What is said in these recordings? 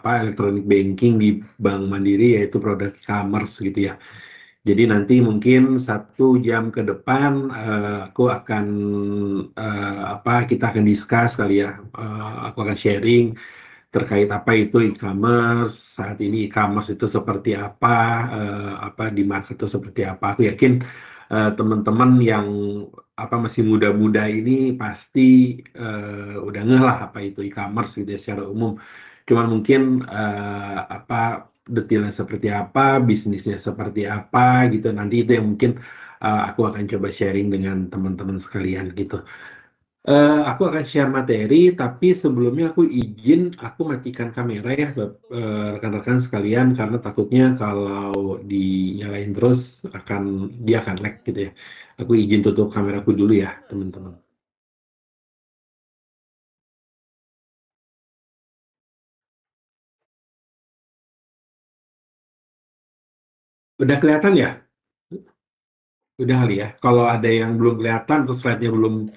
electronic banking di Bank Mandiri, yaitu produk e-commerce gitu ya. Jadi nanti mungkin 1 jam ke depan aku akan kita akan discuss kali ya. Aku akan sharing terkait apa itu e-commerce, saat ini e-commerce itu seperti apa di market itu seperti apa. Aku yakin teman-teman yang masih muda-muda ini pasti udah ngeh lah apa itu e-commerce gitu ya secara umum. Cuman mungkin detailnya seperti apa, bisnisnya seperti apa gitu. Nanti itu yang mungkin aku akan coba sharing dengan teman-teman sekalian gitu. Aku akan share materi, tapi sebelumnya aku matikan kamera ya, rekan-rekan sekalian, karena takutnya kalau dinyalain terus dia akan lag gitu ya. Aku izin tutup kameraku dulu ya, teman-teman. Udah kelihatan ya? Udah kali ya. Kalau ada yang belum kelihatan terus slide-nya belum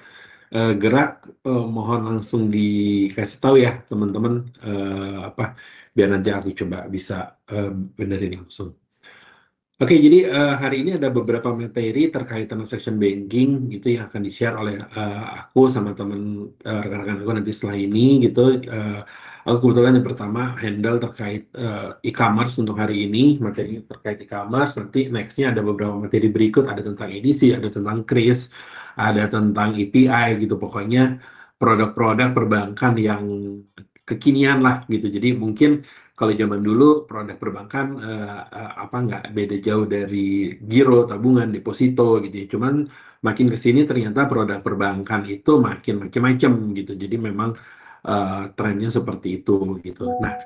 gerak, mohon langsung dikasih tahu ya, teman-teman. Biar nanti aku coba bisa benerin langsung. Oke, jadi hari ini ada beberapa materi terkait transaction banking gitu yang akan di-share oleh aku sama teman rekan-rekan aku nanti setelah ini gitu. Aku kebetulan yang pertama handle terkait e-commerce untuk hari ini, materi terkait e-commerce. Nanti nextnya ada beberapa materi berikut, ada tentang edisi, ada tentang kris, ada tentang API gitu. Pokoknya produk-produk perbankan yang kekinian lah gitu. Jadi mungkin kalau zaman dulu produk perbankan nggak beda jauh dari giro, tabungan, deposito gitu ya. Cuman makin ke sini ternyata produk perbankan itu makin macam-macam gitu. Jadi memang trennya seperti itu gitu. Nah,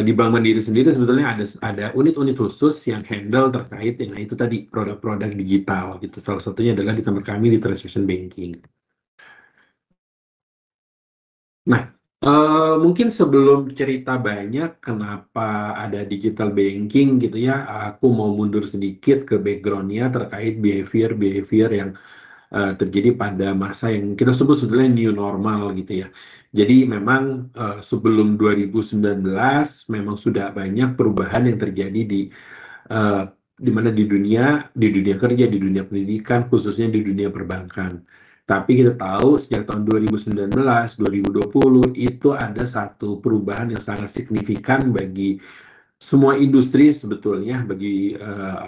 di Bank Mandiri sendiri sebetulnya ada unit-unit khusus yang handle terkait dengan itu tadi, produk-produk digital gitu. Salah satunya adalah di tempat kami di transaction banking. Nah, mungkin sebelum cerita banyak kenapa ada digital banking gitu ya, aku mau mundur sedikit ke background-nya terkait behavior yang terjadi pada masa yang kita sebut sebetulnya new normal gitu ya. Jadi memang sebelum 2019 memang sudah banyak perubahan yang terjadi eh, di mana di dunia kerja, di dunia pendidikan, khususnya di dunia perbankan. Tapi kita tahu sejak tahun 2019, 2020 itu ada satu perubahan yang sangat signifikan bagi semua industri sebetulnya, bagi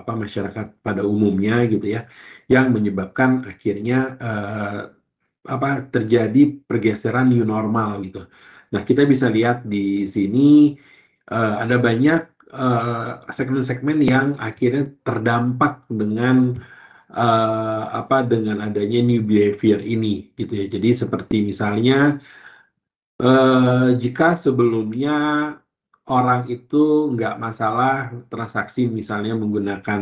masyarakat pada umumnya gitu ya, yang menyebabkan akhirnya terjadi pergeseran new normal gitu. Nah, kita bisa lihat di sini ada banyak segmen-segmen yang akhirnya terdampak dengan adanya new behavior ini gitu ya. Jadi seperti misalnya jika sebelumnya orang itu nggak masalah transaksi misalnya menggunakan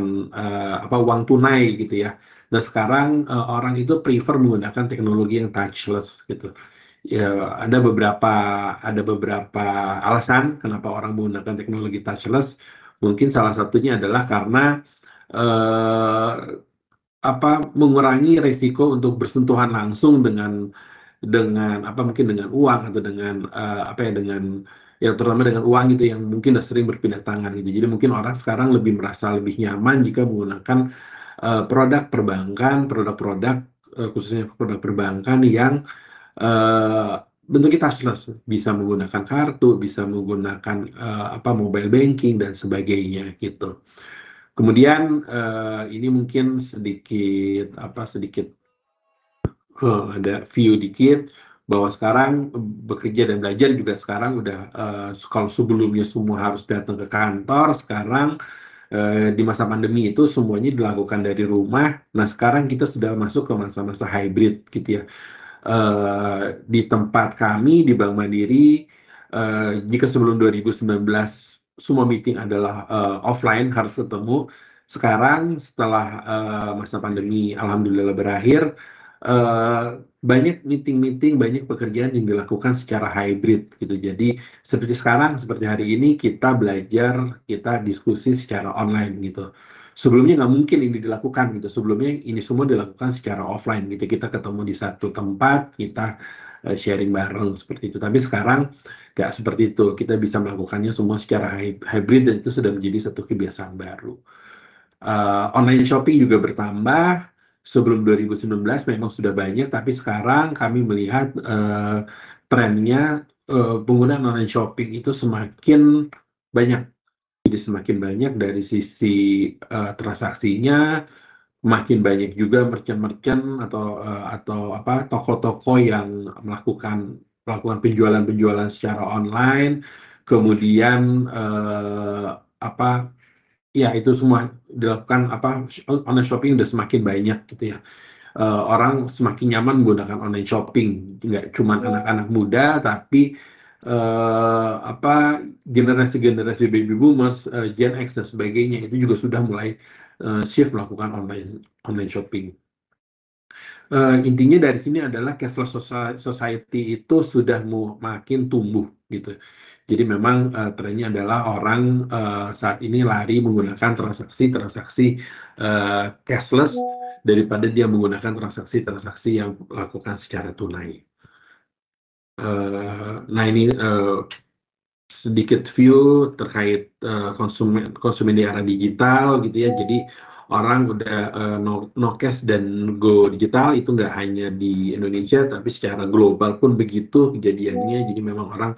uang tunai gitu ya. Nah sekarang orang itu prefer menggunakan teknologi yang touchless gitu. Ya, ada beberapa alasan kenapa orang menggunakan teknologi touchless. Mungkin salah satunya adalah karena eh, mengurangi resiko untuk bersentuhan langsung dengan mungkin dengan uang atau dengan dengan ya terutama dengan uang gitu yang mungkin udah sering berpindah tangan gitu. Jadi mungkin orang sekarang lebih merasa lebih nyaman jika menggunakan produk perbankan, produk-produk khususnya produk perbankan yang eh, bentuknya touchless, bisa menggunakan kartu, bisa menggunakan mobile banking dan sebagainya gitu. Kemudian ini mungkin sedikit ada view dikit bahwa sekarang bekerja dan belajar juga sekarang udah kalau sebelumnya semua harus datang ke kantor, sekarang di masa pandemi itu semuanya dilakukan dari rumah. Nah, sekarang kita sudah masuk ke masa-masa hybrid gitu ya. Di tempat kami di Bank Mandiri, jika sebelum 2019 semua meeting adalah offline, harus ketemu. Sekarang setelah masa pandemi alhamdulillah berakhir, eh, banyak meeting-meeting, banyak pekerjaan yang dilakukan secara hybrid gitu. Jadi seperti sekarang, seperti hari ini kita belajar, kita diskusi secara online gitu. Sebelumnya nggak mungkin ini dilakukan gitu. Sebelumnya ini semua dilakukan secara offline gitu. Kita ketemu di satu tempat, kita sharing bareng seperti itu. Tapi sekarang nggak seperti itu. Kita bisa melakukannya semua secara hybrid dan itu sudah menjadi satu kebiasaan baru. Online shopping juga bertambah. Sebelum 2019 memang sudah banyak, tapi sekarang kami melihat trennya penggunaan online shopping itu semakin banyak. Jadi semakin banyak dari sisi transaksinya, makin banyak juga merchant-merchant atau apa toko-toko yang melakukan penjualan-penjualan secara online, kemudian apa ya itu semua dilakukan online shopping udah semakin banyak gitu ya. Orang semakin nyaman menggunakan online shopping, nggak cuma anak-anak muda tapi apa generasi-generasi baby boomers, Gen X dan sebagainya itu juga sudah mulai shift melakukan online shopping. Intinya dari sini adalah cashless society itu sudah makin tumbuh gitu. Jadi memang trennya adalah orang saat ini lari menggunakan transaksi-transaksi cashless daripada dia menggunakan transaksi-transaksi yang dilakukan secara tunai. Nah ini sedikit view terkait konsumen di era digital gitu ya. Jadi orang udah no cash dan go digital itu nggak hanya di Indonesia tapi secara global pun begitu kejadiannya. Jadi memang orang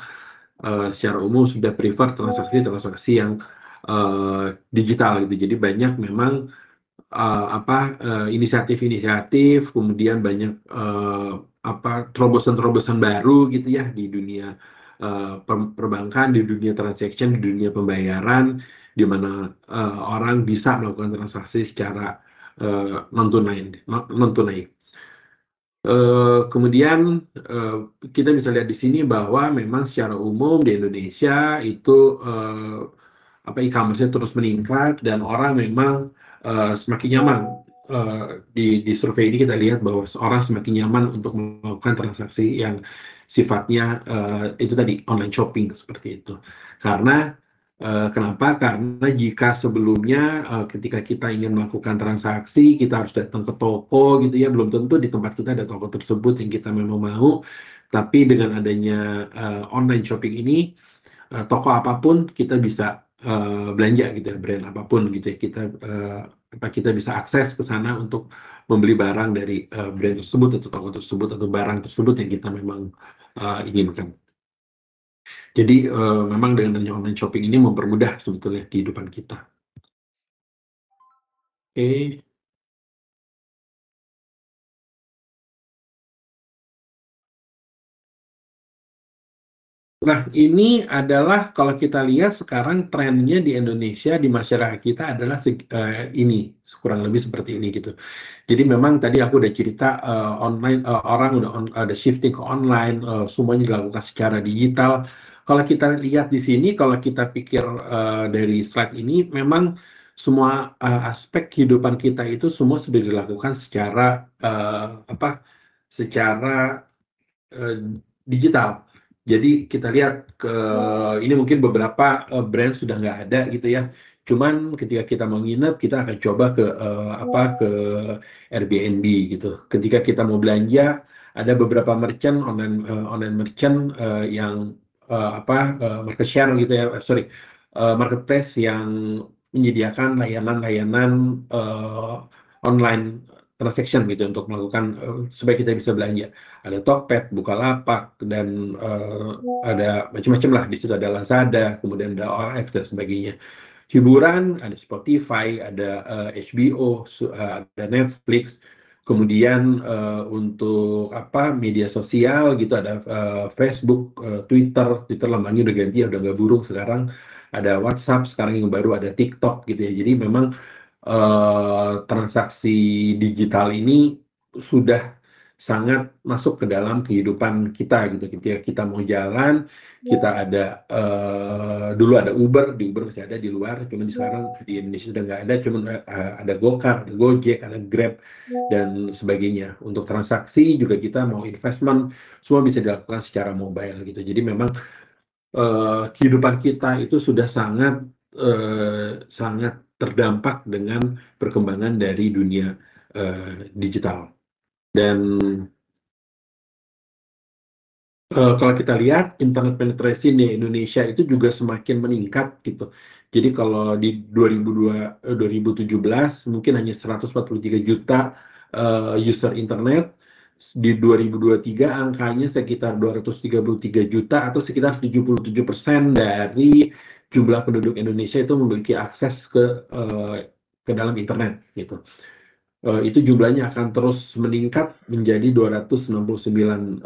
secara umum sudah prefer transaksi-transaksi yang digital gitu. Jadi banyak memang inisiatif-inisiatif, kemudian banyak terobosan-terobosan baru gitu ya di dunia perbankan, di dunia transaction, di dunia pembayaran, di mana orang bisa melakukan transaksi secara non tunai. Kemudian kita bisa lihat di sini bahwa memang secara umum di Indonesia itu e-commerce-nya terus meningkat dan orang memang semakin nyaman. Di survei ini kita lihat bahwa orang semakin nyaman untuk melakukan transaksi yang sifatnya itu tadi online shopping seperti itu. Karena kenapa? Karena jika sebelumnya ketika kita ingin melakukan transaksi kita harus datang ke toko gitu ya, belum tentu di tempat kita ada toko tersebut yang kita memang mau. Tapi dengan adanya online shopping ini, toko apapun kita bisa belanja gitu ya, brand apapun gitu ya, kita bisa akses ke sana untuk membeli barang dari brand tersebut atau toko tersebut atau barang tersebut yang kita memang inginkan. Jadi memang dengan adanya online shopping ini mempermudah sebetulnya kehidupan kita. Oke. Nah, ini adalah kalau kita lihat sekarang trennya di Indonesia, di masyarakat kita adalah ini, kurang lebih seperti ini gitu. Jadi memang tadi aku udah cerita online, orang udah shifting ke online, semuanya dilakukan secara digital. Kalau kita lihat di sini, kalau kita pikir dari slide ini, memang semua aspek kehidupan kita itu semua sudah dilakukan secara secara digital. Jadi kita lihat ini mungkin beberapa brand sudah nggak ada gitu ya. Cuman ketika kita mau nginep, kita akan coba ke Airbnb gitu. Ketika kita mau belanja, ada beberapa merchant online merchant yang market share gitu ya, marketplace yang menyediakan layanan-layanan online transaction gitu untuk melakukan supaya kita bisa belanja. Ada Tokped, Bukalapak, dan ada macam-macam lah. Di situ ada Lazada, kemudian ada OLX dan sebagainya. Hiburan, ada Spotify, ada HBO, ada Netflix. Kemudian untuk media sosial gitu ada Facebook, Twitter lambangnya udah ganti, udah nggak burung sekarang. Ada WhatsApp, sekarang yang baru ada TikTok gitu ya. Jadi memang transaksi digital ini sudah sangat masuk ke dalam kehidupan kita gitu. Ketika kita mau jalan, kita ada dulu ada Uber, di Uber masih ada di luar, cuman sekarang di Indonesia sudah nggak ada, cuman ada Gokar, ada Gojek, ada Grab dan sebagainya. Untuk transaksi juga kita mau investment, semua bisa dilakukan secara mobile gitu. Jadi memang kehidupan kita itu sudah sangat terdampak dengan perkembangan dari dunia digital. Dan Kalau kita lihat internet penetrasi di Indonesia itu juga semakin meningkat gitu. Jadi kalau di 2017 mungkin hanya 143 juta user internet, di 2023 angkanya sekitar 233 juta atau sekitar 77% dari jumlah penduduk Indonesia itu memiliki akses ke dalam internet gitu. Itu jumlahnya akan terus meningkat menjadi 269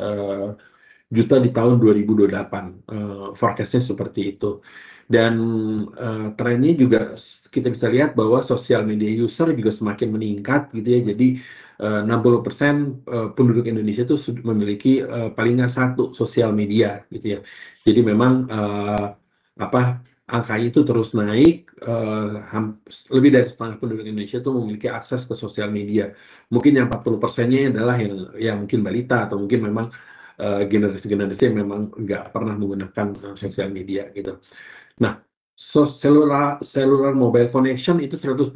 juta di tahun 2028. Forecast-nya seperti itu. Dan trennya juga kita bisa lihat bahwa sosial media user juga semakin meningkat gitu ya. Jadi 60% penduduk Indonesia itu memiliki paling nggak satu sosial media gitu ya. Jadi memang apa angkanya itu terus naik. Lebih dari setengah penduduk Indonesia itu memiliki akses ke sosial media. Mungkin yang 40%-nya adalah yang mungkin balita atau mungkin memang generasi-generasi yang memang nggak pernah menggunakan sosial media gitu. Nah, cellular mobile connection itu 128%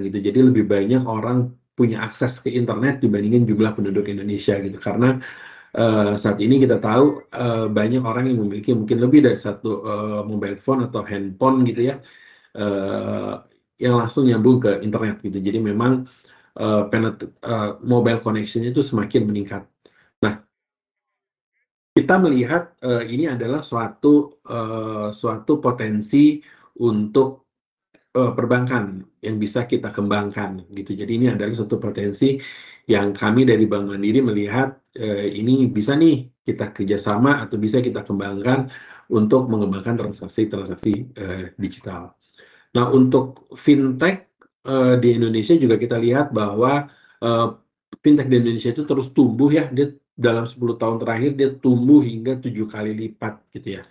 gitu. Jadi lebih banyak orang punya akses ke internet dibandingin jumlah penduduk Indonesia gitu. Karena saat ini kita tahu banyak orang yang memiliki mungkin lebih dari satu mobile phone atau handphone gitu ya, yang langsung nyambung ke internet gitu. Jadi memang mobile connection itu semakin meningkat. Nah, kita melihat ini adalah suatu potensi untuk perbankan yang bisa kita kembangkan gitu. Jadi ini adalah suatu potensi yang kami dari Bank Mandiri melihat ini bisa nih kita kerjasama atau bisa kita kembangkan untuk mengembangkan transaksi-transaksi digital. Nah, untuk fintech di Indonesia juga kita lihat bahwa eh, fintech di Indonesia itu terus tumbuh ya. Dia dalam 10 tahun terakhir dia tumbuh hingga 7 kali lipat gitu ya.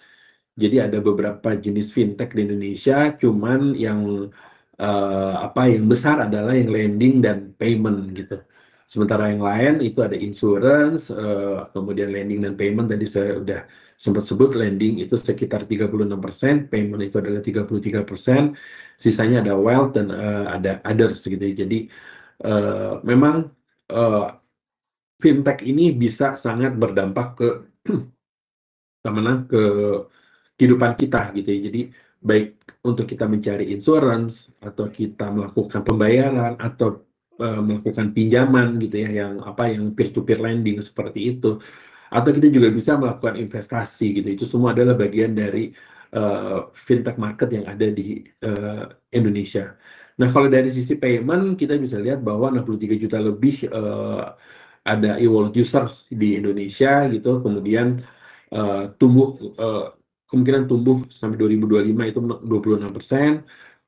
Jadi ada beberapa jenis fintech di Indonesia, cuman yang besar adalah yang lending dan payment gitu. Sementara yang lain itu ada insurance, kemudian lending dan payment tadi saya udah sempat sebut. Lending itu sekitar 36%, payment itu adalah 33%, sisanya ada wealth dan ada others gitu ya. Jadi memang eh, fintech ini bisa sangat berdampak ke ke kehidupan kita gitu ya. Jadi baik untuk kita mencari insurance atau kita melakukan pembayaran atau melakukan pinjaman gitu ya, yang peer to peer lending seperti itu, atau kita juga bisa melakukan investasi gitu. Itu semua adalah bagian dari fintech market yang ada di Indonesia. Nah, kalau dari sisi payment kita bisa lihat bahwa 63 juta lebih ada e-wallet users di Indonesia gitu. Kemudian kemungkinan tumbuh sampai 2025 itu 26%.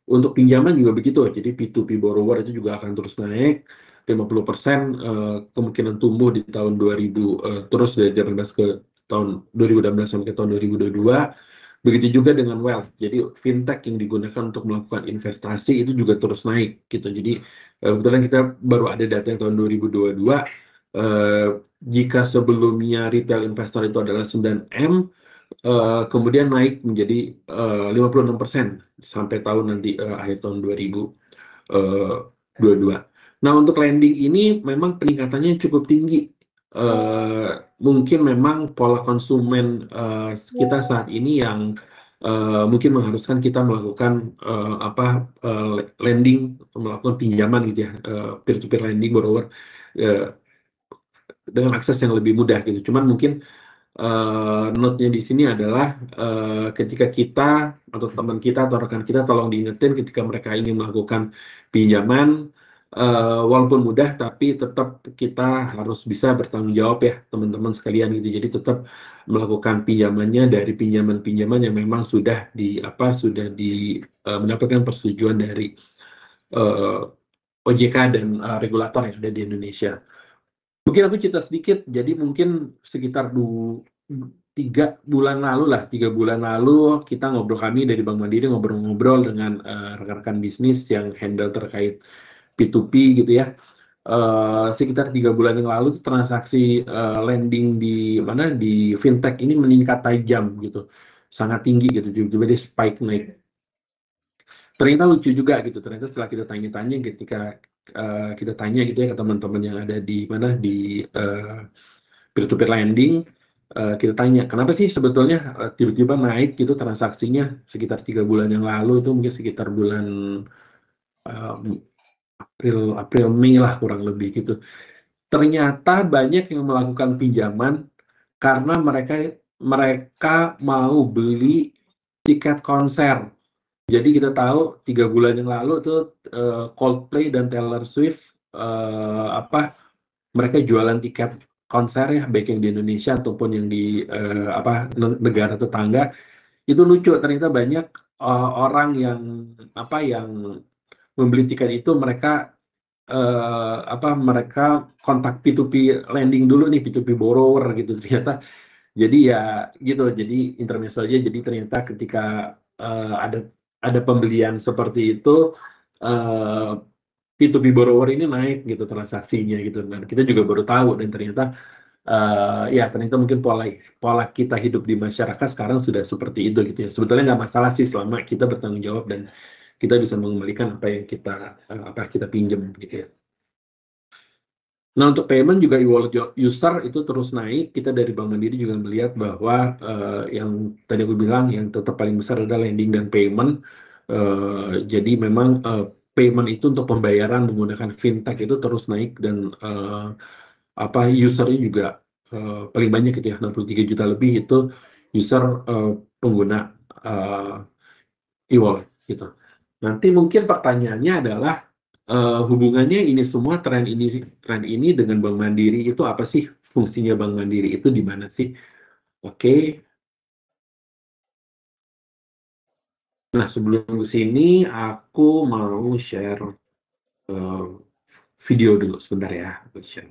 Untuk pinjaman juga begitu, jadi P2P borrower itu juga akan terus naik 50%, kemungkinan tumbuh di tahun 2000, terus dari 18 ke tahun 2016 sampai ke tahun 2022. Begitu juga dengan wealth, jadi fintech yang digunakan untuk melakukan investasi itu juga terus naik gitu. Jadi kebetulan kita baru ada data yang tahun 2022, jika sebelumnya retail investor itu adalah 9M, kemudian naik menjadi 56% sampai tahun nanti akhir tahun 2022. Nah, untuk lending ini memang peningkatannya cukup tinggi. Mungkin memang pola konsumen kita saat ini yang mungkin mengharuskan kita melakukan lending, melakukan pinjaman gitu ya, peer-to-peer lending borrower dengan akses yang lebih mudah gitu. Cuman mungkin note-nya di sini adalah ketika kita atau teman kita atau rekan kita tolong diingetin ketika mereka ingin melakukan pinjaman, walaupun mudah tapi tetap kita harus bisa bertanggung jawab ya teman-teman sekalian gitu. Jadi tetap melakukan pinjamannya dari pinjaman-pinjaman yang memang sudah mendapatkan persetujuan dari eh, OJK dan regulator yang ada di Indonesia. Mungkin aku cerita sedikit, jadi mungkin sekitar 3 bulan lalu kita kami dari Bank Mandiri ngobrol-ngobrol dengan rekan-rekan bisnis yang handle terkait P2P gitu ya. Sekitar 3 bulan yang lalu transaksi lending di fintech ini meningkat tajam gitu, sangat tinggi gitu, tiba-tiba dia spike naik. Ternyata lucu juga gitu, ternyata setelah kita tanya-tanya, ketika kita tanya gitu ya ke teman-teman yang ada di peer-to-peer lending, kita tanya, kenapa sih sebetulnya tiba-tiba naik gitu transaksinya sekitar 3 bulan yang lalu, itu mungkin sekitar bulan April Mei lah kurang lebih gitu. Ternyata banyak yang melakukan pinjaman karena mereka mau beli tiket konser. Jadi kita tahu 3 bulan yang lalu tuh Coldplay dan Taylor Swift mereka jualan tiket konser ya, baik yang di Indonesia ataupun yang di negara tetangga. Itu lucu, ternyata banyak orang yang membeli tiket itu mereka mereka kontak P2P lending dulu nih, P2P borrower gitu ternyata. Jadi ya gitu, jadi intermezzo aja. Jadi ternyata ketika ada pembelian seperti itu, P2P borrower ini naik gitu transaksinya gitu. Dan kita juga baru tahu, dan ternyata ya ternyata mungkin pola kita hidup di masyarakat sekarang sudah seperti itu gitu ya. Sebetulnya nggak masalah sih selama kita bertanggung jawab dan kita bisa mengembalikan apa yang kita pinjam gitu ya. Nah, untuk payment juga e-wallet user itu terus naik. Kita dari Bank Mandiri juga melihat bahwa yang tadi aku bilang yang tetap paling besar adalah lending dan payment. Jadi memang payment itu untuk pembayaran menggunakan fintech itu terus naik, dan usernya juga paling banyak gitu ya, 63 juta lebih itu user pengguna e-wallet gitu. Nanti mungkin pertanyaannya adalah hubungannya ini semua, tren ini dengan Bank Mandiri itu apa sih? Fungsinya Bank Mandiri itu di mana sih? Oke. Nah, sebelum ke sini aku mau share eh, video dulu sebentar ya. Aku share.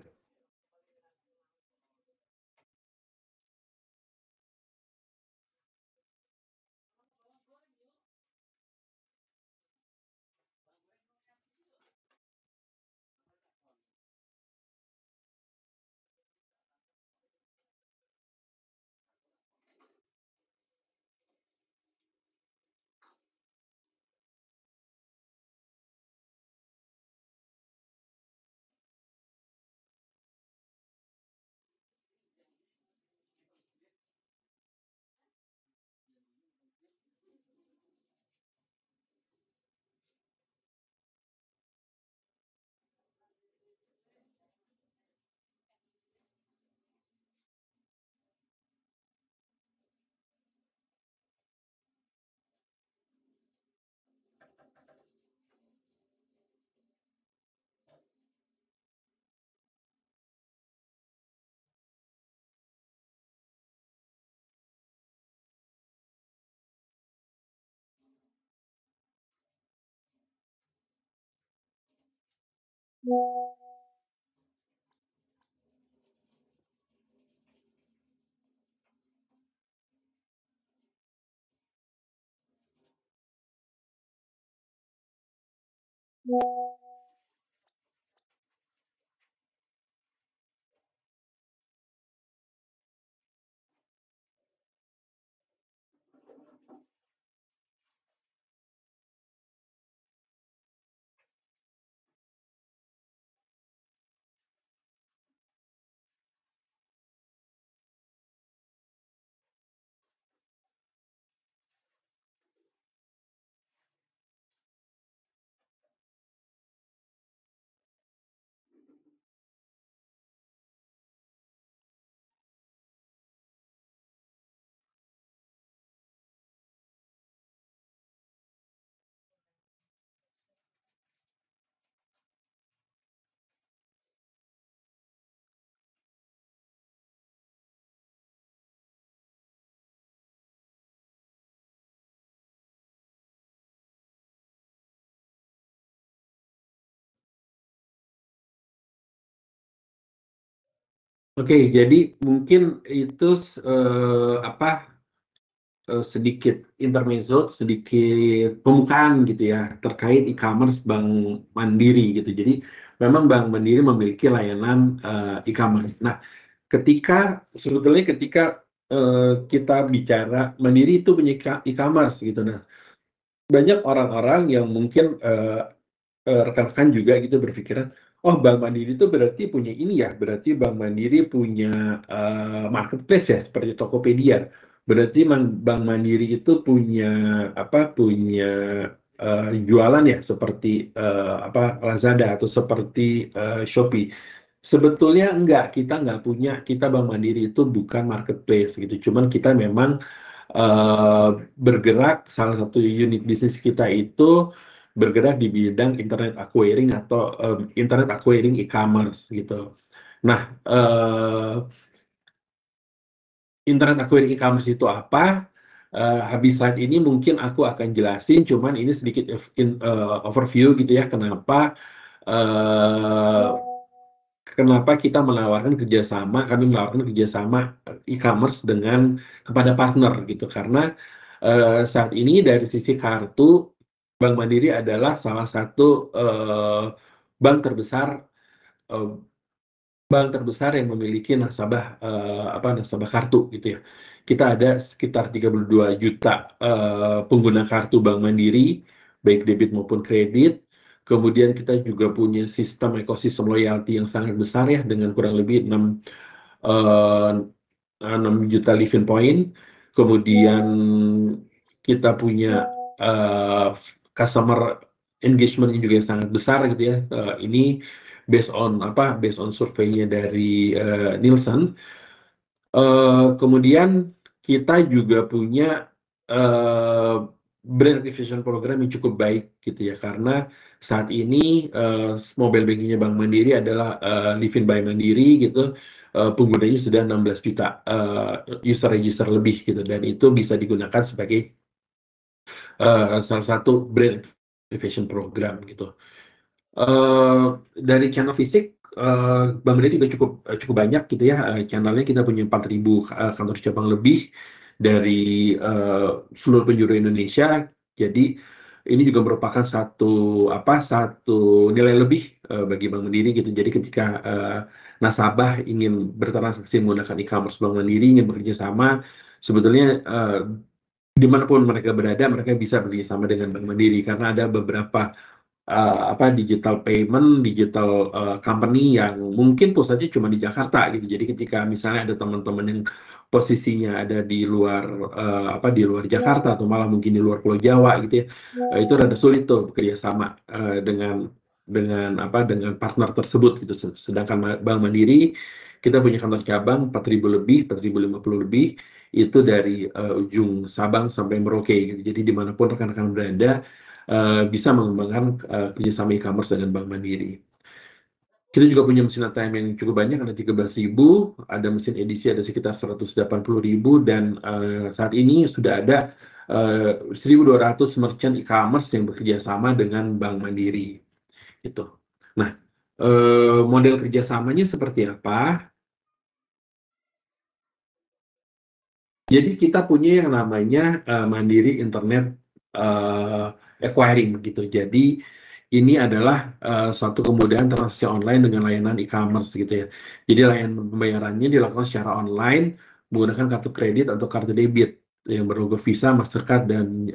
Oke, jadi mungkin itu sedikit intermezzo, sedikit pembukaan gitu ya terkait e-commerce Bank Mandiri gitu. Jadi memang Bank Mandiri memiliki layanan e-commerce. Nah, sebetulnya ketika kita bicara Mandiri itu punya e-commerce gitu. Nah, banyak orang-orang yang mungkin rekan-rekan juga gitu berpikiran, oh Bank Mandiri itu berarti punya ini ya, berarti Bank Mandiri punya marketplace ya, seperti Tokopedia. Berarti Bank Mandiri itu punya apa? Punya jualan ya, seperti apa Lazada atau seperti Shopee. Sebetulnya enggak, kita nggak punya, kita Bank Mandiri itu bukan marketplace gitu. Cuman kita memang eh, bergerak, salah satu unit bisnis kita itu bergerak di bidang internet acquiring atau internet acquiring e-commerce gitu. Nah, internet acquiring e-commerce itu apa? Habis slide ini mungkin aku akan jelasin, cuman ini sedikit overview gitu ya, eh, kenapa kita menawarkan kerjasama, kami menawarkan kerjasama e-commerce kepada partner gitu, karena saat ini dari sisi kartu, Bank Mandiri adalah salah satu bank terbesar eh, bank terbesar yang memiliki nasabah kartu gitu ya. Kita ada sekitar 32 juta pengguna kartu Bank Mandiri, baik debit maupun kredit. Kemudian kita juga punya sistem ekosistem loyalty yang sangat besar ya, dengan kurang lebih 6 juta living point. Kemudian kita punya customer engagement yang juga sangat besar gitu ya. Ini based on surveinya dari Nielsen. Kemudian kita juga punya uh, brand activation program yang cukup baik gitu ya, karena saat ini mobile bankingnya Bank Mandiri adalah Livin by Mandiri gitu. Penggunanya sudah 16 juta user register lebih gitu, dan itu bisa digunakan sebagai salah satu brand activation program gitu. Dari channel fisik, Bank Mandiri juga cukup banyak gitu ya. Channelnya kita punya 4.000 kantor cabang lebih dari seluruh penjuru Indonesia. Jadi ini juga merupakan satu nilai lebih bagi Bank Mandiri gitu. Jadi ketika nasabah ingin bertransaksi menggunakan e-commerce Bank Mandiri, ingin bekerja sama, sebetulnya dimanapun mereka berada, mereka bisa bekerja sama dengan Bank Mandiri, karena ada beberapa digital payment, digital company yang mungkin pusatnya cuma di Jakarta gitu. Jadi ketika misalnya ada teman-teman yang posisinya ada di luar di luar Jakarta, atau malah mungkin di luar Pulau Jawa gitu ya, itu rada sulit tuh bekerja sama dengan partner tersebut gitu. Sedangkan Bank Mandiri, kita punya kantor cabang 4.000 lebih, 4.050 lebih, itu dari ujung Sabang sampai Merauke gitu. Jadi dimanapun rekan-rekan berada, bisa mengembangkan kerjasama e-commerce dengan Bank Mandiri. Kita juga punya mesin ATM yang cukup banyak, ada 13.000, ada mesin edisi ada sekitar 180.000, dan saat ini sudah ada 1.200 merchant e-commerce yang bekerja sama dengan Bank Mandiri. Gitu. Nah, model kerjasamanya seperti apa? Jadi kita punya yang namanya Mandiri Internet Acquiring gitu. Jadi ini adalah suatu kemudahan transaksi online dengan layanan e-commerce gitu ya. Jadi layanan pembayarannya dilakukan secara online menggunakan kartu kredit atau kartu debit yang berlogo Visa, Mastercard, dan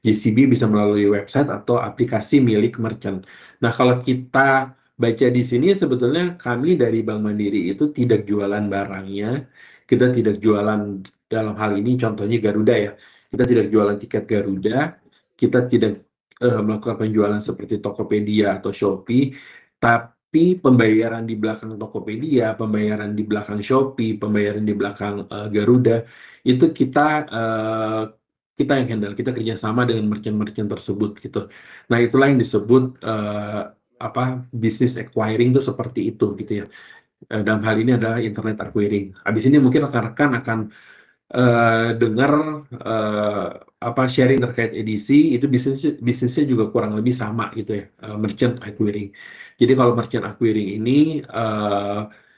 JCB, bisa melalui website atau aplikasi milik merchant. Nah, kalau kita baca di sini, sebetulnya kami dari Bank Mandiri itu tidak jualan barangnya, kita tidak jualan, dalam hal ini contohnya Garuda ya, kita tidak jualan tiket Garuda, kita tidak melakukan penjualan seperti Tokopedia atau Shopee, tapi pembayaran di belakang Tokopedia, pembayaran di belakang Shopee, pembayaran di belakang Garuda, itu kita yang handle, kita kerjasama dengan merchant-merchant tersebut gitu. Nah, itulah yang disebut bisnis acquiring itu seperti itu gitu ya. Dalam hal ini adalah internet acquiring. Habis ini mungkin rekan-rekan akan dengar sharing terkait edisi, itu bisnisnya juga kurang lebih sama gitu ya, merchant acquiring. Jadi kalau merchant acquiring ini,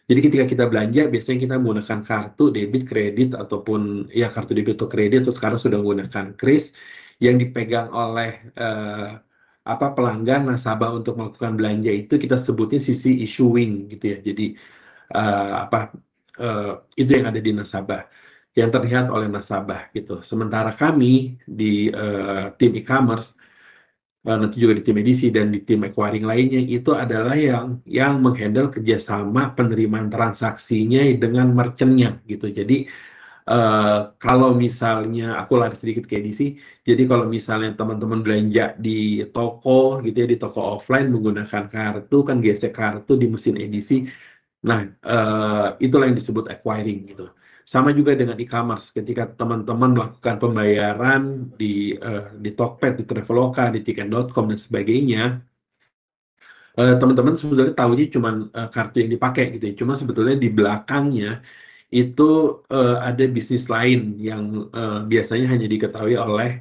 jadi ketika kita belanja, biasanya kita menggunakan kartu debit, kredit, ataupun ya kartu debit atau kredit, atau sekarang sudah menggunakan kris yang dipegang oleh pelanggan nasabah untuk melakukan belanja, itu kita sebutnya sisi issuing gitu ya. Jadi itu yang ada di nasabah, yang terlihat oleh nasabah gitu. Sementara kami di tim e-commerce, nanti juga di tim edisi dan di tim acquiring lainnya, itu adalah yang menghandle kerjasama penerimaan transaksinya dengan merchant-nya gitu. Jadi kalau misalnya aku lari sedikit ke edisi, jadi kalau misalnya teman-teman belanja di toko gitu ya, di toko offline menggunakan kartu, kan gesek kartu di mesin edisi. Nah, itulah yang disebut acquiring gitu. Sama juga dengan e-commerce, ketika teman-teman melakukan pembayaran di Tokped, di Traveloka, di Tiket.com dan sebagainya, teman-teman sebetulnya tahunya cuma kartu yang dipakai gitu ya. Cuma sebetulnya di belakangnya itu ada bisnis lain yang biasanya hanya diketahui oleh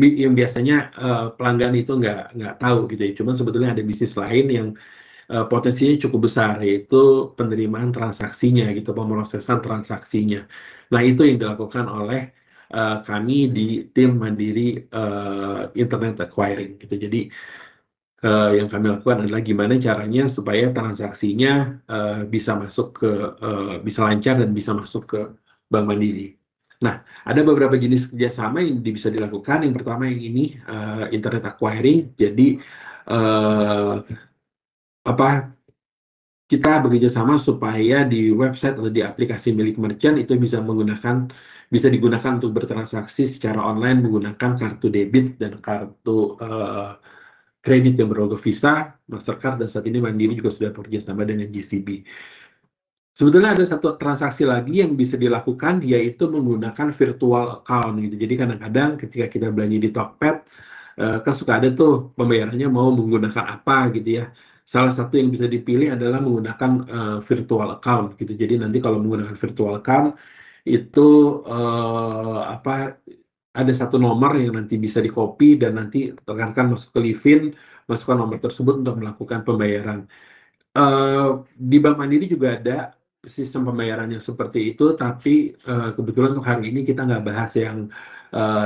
yang biasanya pelanggan itu nggak tahu gitu ya. Cuma sebetulnya ada bisnis lain yang potensinya cukup besar, yaitu penerimaan transaksinya gitu, pemrosesan transaksinya. Nah, itu yang dilakukan oleh kami di tim Mandiri Internet Acquiring gitu. Jadi yang kami lakukan adalah gimana caranya supaya transaksinya bisa masuk bisa lancar dan bisa masuk ke Bank Mandiri. Nah, ada beberapa jenis kerjasama yang bisa dilakukan. Yang pertama yang ini Internet Acquiring. Jadi apa kita bekerja sama supaya di website atau di aplikasi milik merchant itu bisa digunakan untuk bertransaksi secara online menggunakan kartu debit dan kartu kredit yang berlogo Visa, Mastercard, dan saat ini Mandiri juga sudah bekerja sama dengan JCB. Sebetulnya ada satu transaksi lagi yang bisa dilakukan, yaitu menggunakan virtual account gitu. Jadi kadang-kadang ketika kita belanja di Tokped, kan suka ada tuh pembayarannya mau menggunakan apa gitu ya. Salah satu yang bisa dipilih adalah menggunakan virtual account gitu. Jadi nanti kalau menggunakan virtual account itu ada satu nomor yang nanti bisa di-copy dan nanti rekan-rekan masuk ke Livin, masukkan nomor tersebut untuk melakukan pembayaran. Di Bank Mandiri juga ada sistem pembayarannya seperti itu, tapi kebetulan untuk hari ini kita nggak bahas yang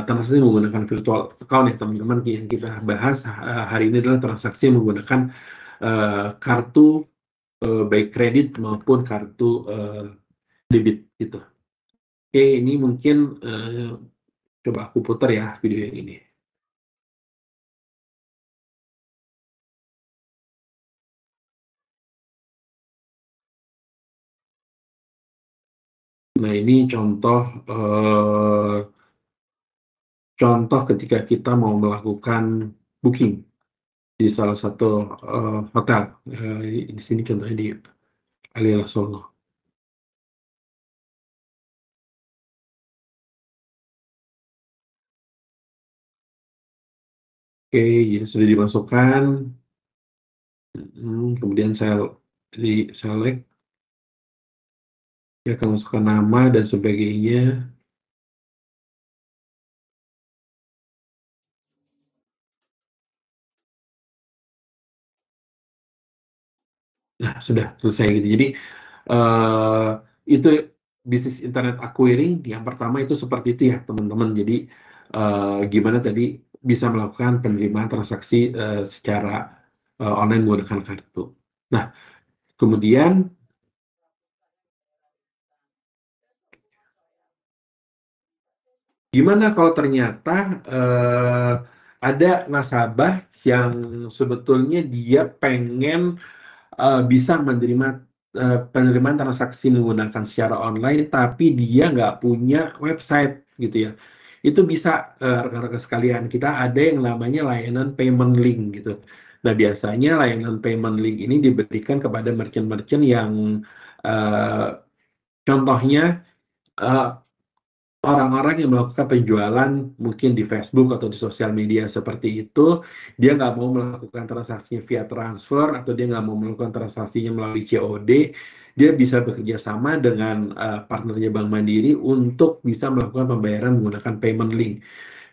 transaksi menggunakan virtual account ya teman-teman. Yang kita bahas hari ini adalah transaksi menggunakan kartu baik kredit maupun kartu debit gitu. Oke, ini mungkin coba aku putar ya video yang ini. Nah, ini contoh ketika kita mau melakukan booking di salah satu hotel. Di sini contohnya di Alila Solo. Oke, jadi sudah dimasukkan. Kemudian saya select, dia akan masukkan nama dan sebagainya. Nah, sudah selesai gitu. Jadi itu bisnis internet acquiring yang pertama itu seperti itu ya teman-teman. Jadi gimana tadi bisa melakukan penerimaan transaksi secara online menggunakan kartu. Nah, kemudian gimana kalau ternyata ada nasabah yang sebetulnya dia pengen bisa menerima penerimaan transaksi menggunakan secara online, tapi dia nggak punya website gitu ya. Itu bisa rekan-rekan sekalian, kita ada yang namanya layanan payment link gitu. Nah, biasanya layanan payment link ini diberikan kepada merchant-merchant yang contohnya orang-orang yang melakukan penjualan mungkin di Facebook atau di sosial media seperti itu, dia nggak mau melakukan transaksinya via transfer atau dia nggak mau melakukan transaksinya melalui COD, dia bisa bekerja sama dengan partnernya Bank Mandiri untuk bisa melakukan pembayaran menggunakan payment link.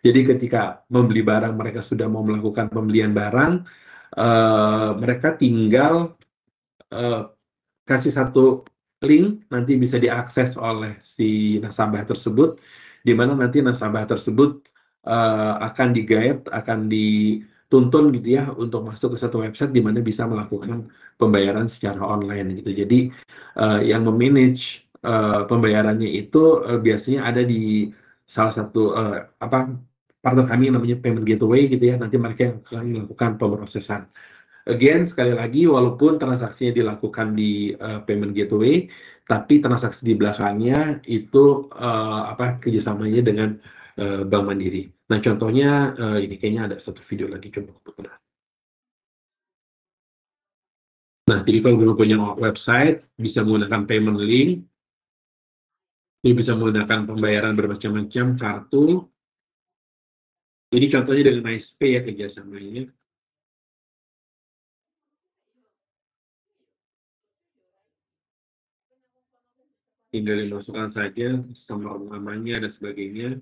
Jadi ketika membeli barang, mereka sudah mau melakukan pembelian barang, mereka tinggal kasih satu link, nanti bisa diakses oleh si nasabah tersebut, di mana nanti nasabah tersebut akan di-guide, akan dituntun gitu ya untuk masuk ke satu website di mana bisa melakukan pembayaran secara online gitu. Jadi yang memanage pembayarannya itu biasanya ada di salah satu partner kami yang namanya Payment Gateway gitu ya, nanti mereka yang akan melakukan pemrosesan. Again, sekali lagi, walaupun transaksinya dilakukan di Payment Gateway, tapi transaksi di belakangnya itu kerjasamanya dengan Bank Mandiri. Nah, contohnya ini kayaknya ada satu video lagi, coba putar. Nah, jadi kalau belum punya website, bisa menggunakan payment link, ini bisa menggunakan pembayaran bermacam-macam, kartu. Jadi contohnya dengan NicePay ya kerjasamanya. Tinggal dimasukkan saja, nomor namanya dan sebagainya.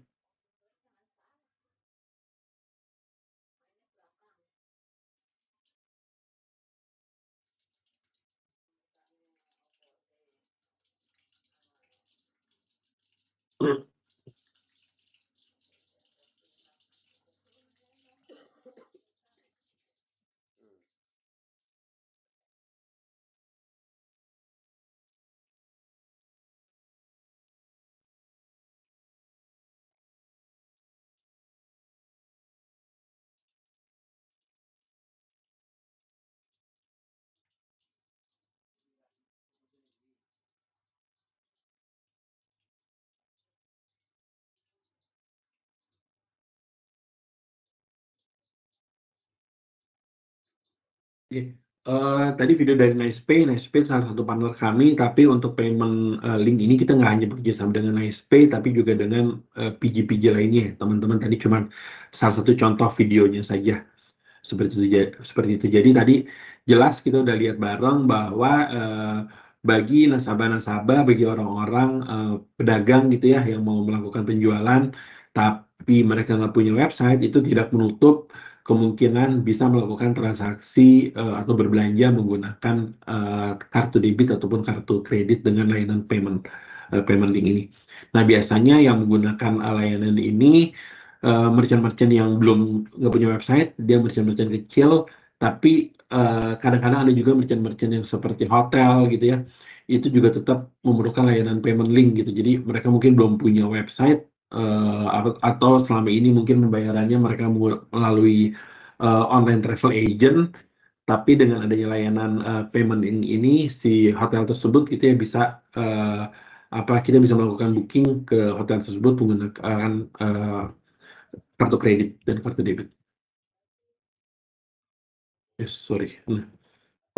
Tadi video dari NicePay salah satu partner kami, tapi untuk payment link ini kita nggak hanya bekerjasama dengan NicePay, tapi juga dengan PG-PG lainnya. Teman-teman tadi cuma salah satu contoh videonya saja. Seperti itu. Jadi tadi jelas kita udah lihat bareng bahwa bagi nasabah-nasabah, bagi orang-orang pedagang gitu ya yang mau melakukan penjualan, tapi mereka nggak punya website, itu tidak menutup kemungkinan bisa melakukan transaksi atau berbelanja menggunakan kartu debit ataupun kartu kredit dengan layanan payment link ini. Nah, biasanya yang menggunakan layanan ini merchant-merchant yang belum nggak punya website, dia merchant-merchant kecil, tapi kadang-kadang ada juga merchant-merchant yang seperti hotel gitu ya, itu juga tetap memerlukan layanan payment link gitu. Jadi mereka mungkin belum punya website atau selama ini mungkin pembayarannya mereka melalui online travel agent, tapi dengan adanya layanan payment link ini, si hotel tersebut gitu ya bisa kita bisa melakukan booking ke hotel tersebut menggunakan kartu kredit dan kartu debit. Yes, sorry. Nah,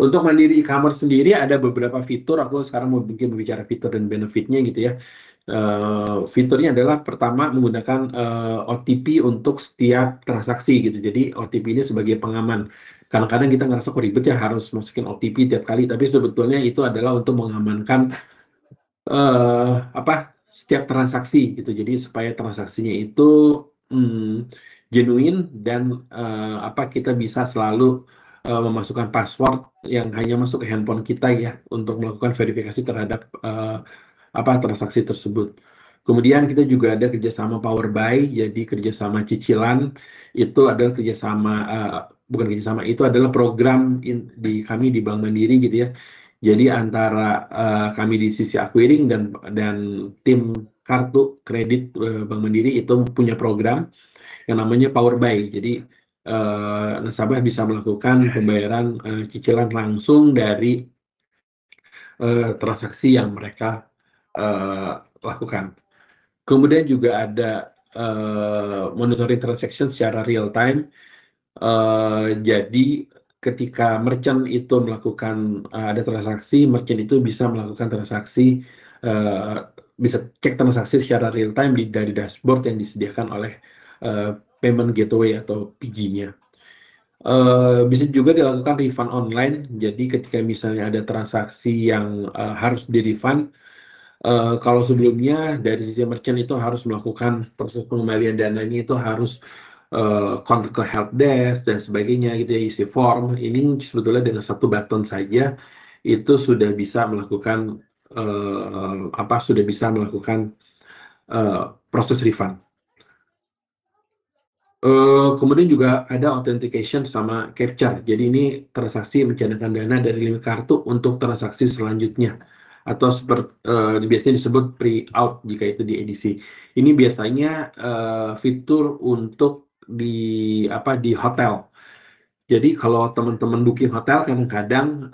untuk Mandiri e-commerce sendiri ada beberapa fitur. Aku sekarang mau mungkin berbicara fitur dan benefitnya gitu ya. Fiturnya adalah pertama menggunakan OTP untuk setiap transaksi gitu. Jadi OTP ini sebagai pengaman. Kadang-kadang kita ngerasa kok ribet ya harus masukin OTP tiap kali, tapi sebetulnya itu adalah untuk mengamankan setiap transaksi gitu. Jadi supaya transaksinya itu genuine dan kita bisa selalu memasukkan password yang hanya masuk ke handphone kita ya untuk melakukan verifikasi terhadap transaksi tersebut. Kemudian kita juga ada kerjasama Power Buy, jadi kerjasama cicilan itu adalah kerjasama bukan kerjasama, itu adalah program di kami di Bank Mandiri gitu ya. Jadi antara kami di sisi acquiring dan tim kartu kredit Bank Mandiri itu punya program yang namanya Power Buy. Jadi nasabah bisa melakukan pembayaran cicilan langsung dari transaksi yang mereka lakukan. Kemudian juga ada monitoring transaction secara real time. Jadi ketika merchant itu melakukan ada transaksi, merchant itu bisa melakukan transaksi, bisa cek transaksi secara real time dari dashboard yang disediakan oleh Payment Gateway atau PG-nya. Bisa juga dilakukan refund online. Jadi ketika misalnya ada transaksi yang harus di-refund, kalau sebelumnya dari sisi merchant itu harus melakukan proses pengembalian dananya, itu harus kontak ke help desk dan sebagainya gitu ya, isi form. Ini sebetulnya dengan satu button saja itu sudah bisa melakukan proses refund. Kemudian juga ada authentication sama capture. Jadi ini transaksi mencairkan dana dari limit kartu untuk transaksi selanjutnya. atau biasanya disebut pre-out jika itu di edisi. Ini biasanya fitur untuk di hotel. Jadi kalau teman-teman booking hotel kadang-kadang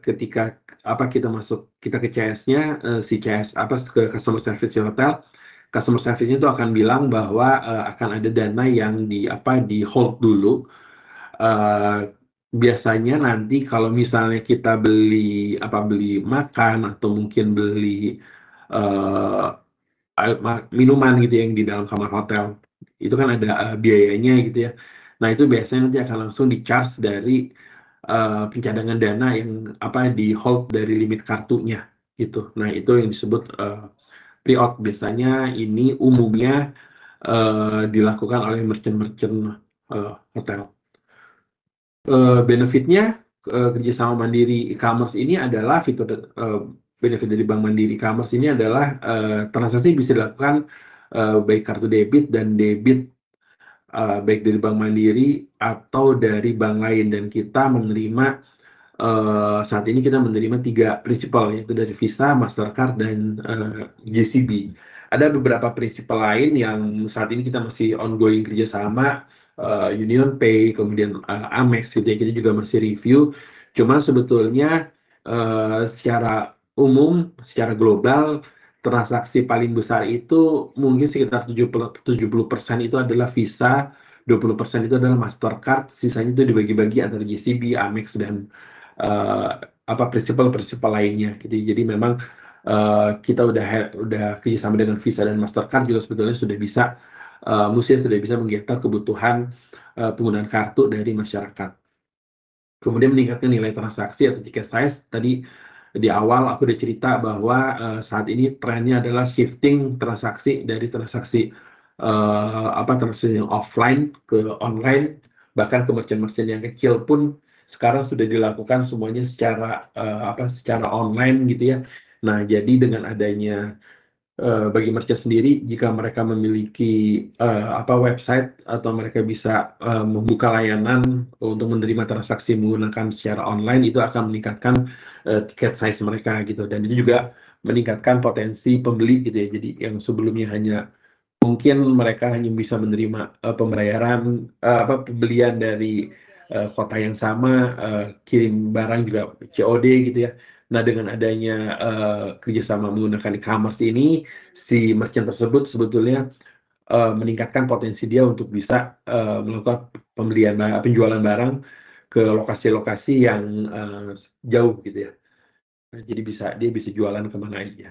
ketika kita ke CS-nya, si CS ke customer service di hotel, customer service-nya itu akan bilang bahwa akan ada dana yang di hold dulu. Biasanya nanti kalau misalnya kita beli makan atau mungkin beli eh, minuman gitu yang di dalam kamar hotel, itu kan ada biayanya gitu ya. Nah itu biasanya nanti akan langsung di-charge dari pencadangan dana yang di hold dari limit kartunya gitu. Nah itu yang disebut pre-out. Biasanya ini umumnya dilakukan oleh merchant-merchant hotel. Benefitnya kerjasama Mandiri e-commerce ini adalah fitur benefit dari Bank Mandiri e-commerce ini adalah transaksi bisa dilakukan baik kartu debit dan debit baik dari Bank Mandiri atau dari bank lain, dan kita menerima saat ini kita menerima 3 prinsipal, yaitu dari Visa, Mastercard, dan JCB. Ada beberapa prinsipal lain yang saat ini kita masih ongoing kerjasama, UnionPay, kemudian Amex gitu ya, kita juga masih review. Cuman sebetulnya secara umum, secara global, transaksi paling besar itu mungkin sekitar 70% itu adalah Visa, 20% itu adalah Mastercard, sisanya itu dibagi-bagi antara JCB, Amex, dan prinsipal-prinsipal lainnya gitu. Jadi memang kita udah kerjasama dengan Visa dan Mastercard juga sebetulnya sudah bisa menggetar kebutuhan penggunaan kartu dari masyarakat. Kemudian meningkatkan nilai transaksi atau ticket size. Tadi di awal aku udah cerita bahwa saat ini trennya adalah shifting transaksi dari transaksi transaksi yang offline ke online, bahkan ke merchant-merchant yang kecil pun sekarang sudah dilakukan semuanya secara online gitu ya. Nah, jadi dengan adanya bagi merchant sendiri, jika mereka memiliki website atau mereka bisa membuka layanan untuk menerima transaksi menggunakan secara online, itu akan meningkatkan ticket size mereka gitu, dan itu juga meningkatkan potensi pembeli gitu ya. Jadi yang sebelumnya mungkin mereka hanya bisa menerima pembelian dari kota yang sama, kirim barang juga COD gitu ya. Nah, dengan adanya kerjasama menggunakan e-commerce ini, si merchant tersebut sebetulnya meningkatkan potensi dia untuk bisa melakukan penjualan barang ke lokasi-lokasi yang jauh gitu ya. Nah, jadi dia bisa jualan kemana aja.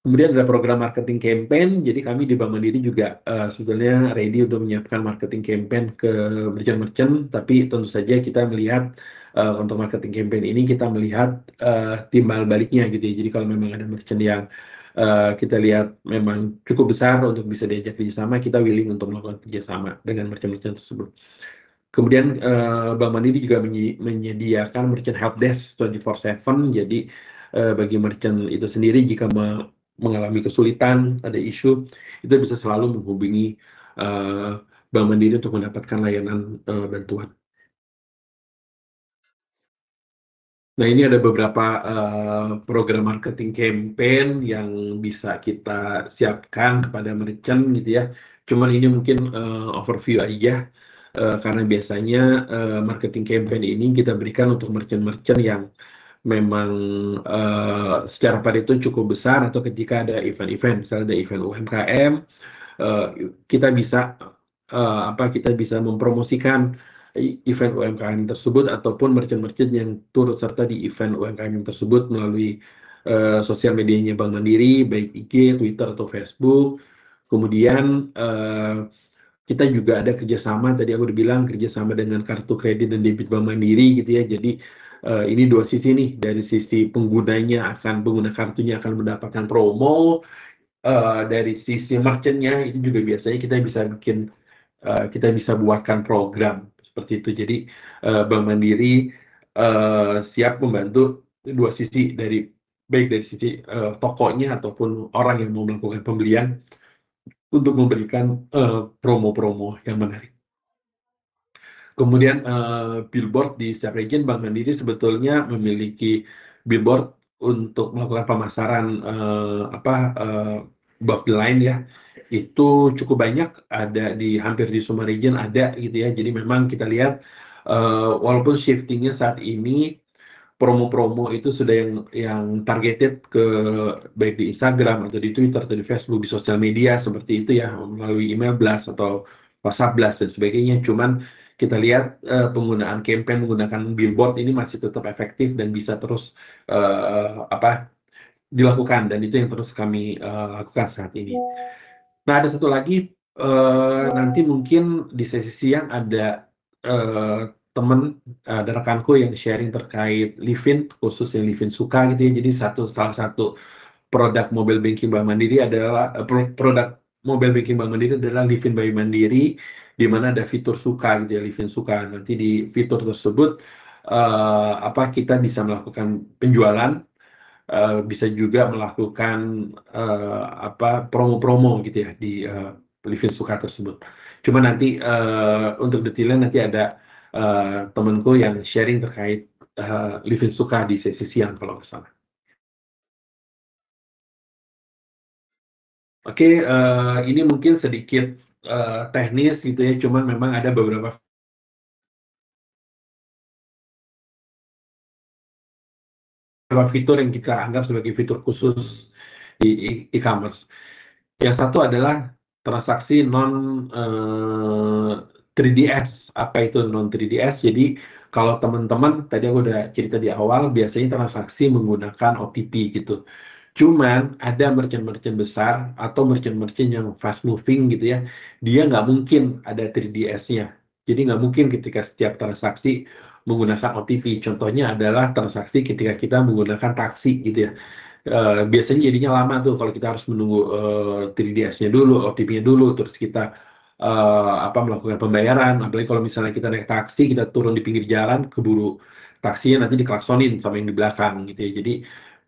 Kemudian ada program marketing campaign. Jadi kami di Bank Mandiri juga sebetulnya ready untuk menyiapkan marketing campaign ke merchant-merchant, tapi tentu saja kita melihat untuk marketing campaign ini kita melihat timbal baliknya gitu ya. Jadi kalau memang ada merchant yang kita lihat memang cukup besar untuk bisa diajak kerjasama, kita willing untuk melakukan kerjasama dengan merchant-merchant tersebut. Kemudian Bank Mandiri juga menyediakan merchant help desk 24/7. Jadi bagi merchant itu sendiri jika mengalami kesulitan, ada isu, itu bisa selalu menghubungi Bank Mandiri untuk mendapatkan layanan bantuan. Nah, ini ada beberapa program marketing campaign yang bisa kita siapkan kepada merchant gitu ya. Cuman ini mungkin overview aja, karena biasanya marketing campaign ini kita berikan untuk merchant-merchant yang memang secara pada itu cukup besar, atau ketika ada event-event, misalnya ada event UMKM, kita bisa mempromosikan event UMKM tersebut ataupun merchant-merchant yang turut serta di event UMKM tersebut melalui sosial medianya Bank Mandiri, baik IG, Twitter, atau Facebook. Kemudian kita juga ada kerjasama, tadi aku udah bilang, kerjasama dengan kartu kredit dan debit Bank Mandiri gitu ya. Jadi ini dua sisi nih, dari sisi pengguna kartunya akan mendapatkan promo, dari sisi merchantnya itu juga biasanya kita bisa buatkan program seperti itu. Jadi Bank Mandiri siap membantu dua sisi, baik dari sisi tokonya ataupun orang yang mau melakukan pembelian, untuk memberikan promo-promo yang menarik. Kemudian billboard di setiap region, Bank Mandiri sebetulnya memiliki billboard untuk melakukan pemasaran above the line ya, itu cukup banyak, ada di hampir di semua region ada gitu ya. Jadi memang kita lihat walaupun shiftingnya saat ini promo-promo itu sudah yang targeted ke baik di Instagram atau di Twitter atau di Facebook, di sosial media seperti itu ya, melalui email blast atau WhatsApp blast dan sebagainya. Cuman kita lihat penggunaan campaign menggunakan billboard ini masih tetap efektif dan bisa terus dilakukan, dan itu yang terus kami lakukan saat ini. Nah, ada satu lagi, nanti mungkin di sesi siang ada temen ada rekanku yang sharing terkait Livin, khusus yang Livin suka gitu ya. Jadi salah satu produk mobile banking Bank Mandiri adalah produk mobile banking Bank Mandiri adalah Livin by Mandiri, di mana ada fitur suka gitu ya, Livin suka. Nanti di fitur tersebut kita bisa melakukan penjualan, bisa juga melakukan promo-promo gitu ya di Livin Suka tersebut. Cuma nanti untuk detailnya nanti ada temanku yang sharing terkait Livin Suka di sesi siang kalau nggak salah. Oke, ini mungkin sedikit teknis gitu ya, cuman memang ada beberapa fitur yang kita anggap sebagai fitur khusus di e-commerce. Yang satu adalah transaksi non 3DS. Apa itu non 3DS? Jadi kalau teman-teman tadi aku udah cerita di awal, biasanya transaksi menggunakan OTP gitu. Cuman ada merchant-merchant besar atau merchant-merchant yang fast moving gitu ya, dia nggak mungkin ada 3DS-nya. Jadi nggak mungkin ketika setiap transaksi menggunakan OTP. Contohnya adalah transaksi ketika kita menggunakan taksi gitu ya. Biasanya jadinya lama tuh kalau kita harus menunggu 3DS-nya dulu, OTP-nya dulu, terus kita melakukan pembayaran. Apalagi kalau misalnya kita naik taksi, kita turun di pinggir jalan, keburu taksinya nanti diklaksonin sama yang di belakang gitu ya. Jadi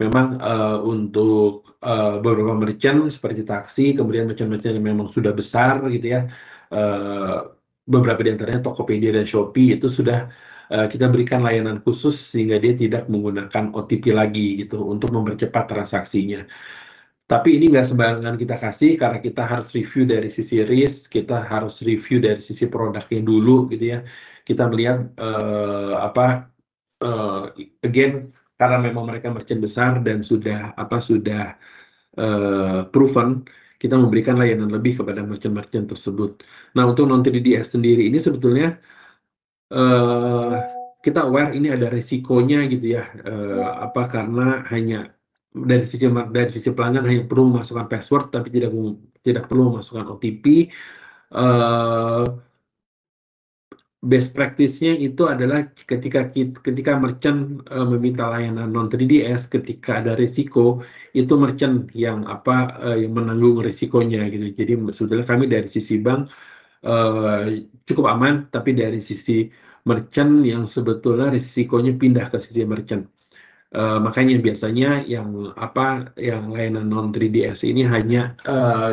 memang untuk beberapa merchant seperti taksi, kemudian merchant-merchant yang memang sudah besar gitu ya, uh, beberapa di antaranya Tokopedia dan Shopee itu sudah kita berikan layanan khusus sehingga dia tidak menggunakan OTP lagi gitu untuk mempercepat transaksinya. Tapi ini nggak sembarangan kita kasih, karena kita harus review dari sisi risk, kita harus review dari sisi produknya dulu gitu ya. Kita melihat again, karena memang mereka merchant besar dan sudah proven, kita memberikan layanan lebih kepada merchant-merchant tersebut. Nah, untuk non 3DS sendiri ini sebetulnya eh kita aware ini ada resikonya gitu ya, karena hanya dari sisi pelanggan hanya perlu memasukkan password tapi tidak perlu memasukkan OTP. eh Best practice-nya itu adalah ketika merchant meminta layanan non 3DS, ketika ada risiko itu merchant yang menanggung risikonya gitu. Jadi sebetulnya kami dari sisi bank cukup aman, tapi dari sisi merchant yang sebetulnya risikonya pindah ke sisi merchant. Makanya biasanya yang layanan non 3DS ini hanya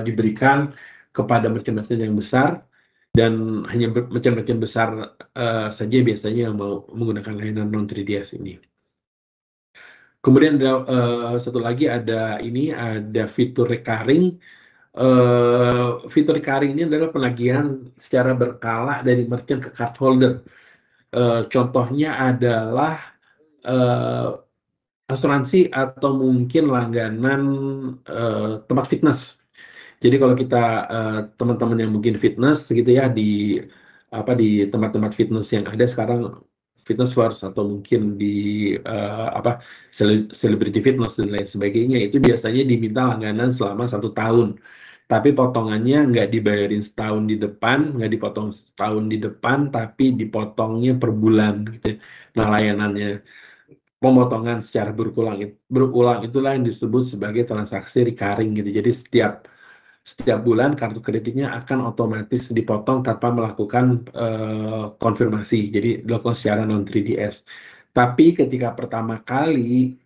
diberikan kepada merchant-merchant yang besar, dan hanya merchant-merchant besar saja biasanya yang mau menggunakan layanan non 3DS ini. Kemudian ada satu lagi, ada fitur recurring. Fitur recurring ini adalah penagihan secara berkala dari merchant ke cardholder. Contohnya adalah asuransi atau mungkin langganan tempat fitness. Jadi kalau kita teman-teman yang mungkin fitness gitu ya, di tempat-tempat fitness yang ada sekarang, Fitness First atau mungkin di Celebrity Fitness dan lain sebagainya, itu biasanya diminta langganan selama 1 tahun. Tapi potongannya nggak dibayarin setahun di depan, nggak dipotong setahun di depan, tapi dipotongnya per bulan gitu ya. Nah, layanannya pemotongan secara berulang itulah yang disebut sebagai transaksi recurring gitu. Jadi setiap bulan kartu kreditnya akan otomatis dipotong tanpa melakukan konfirmasi. Jadi dilakukan secara non 3DS. Tapi ketika pertama kali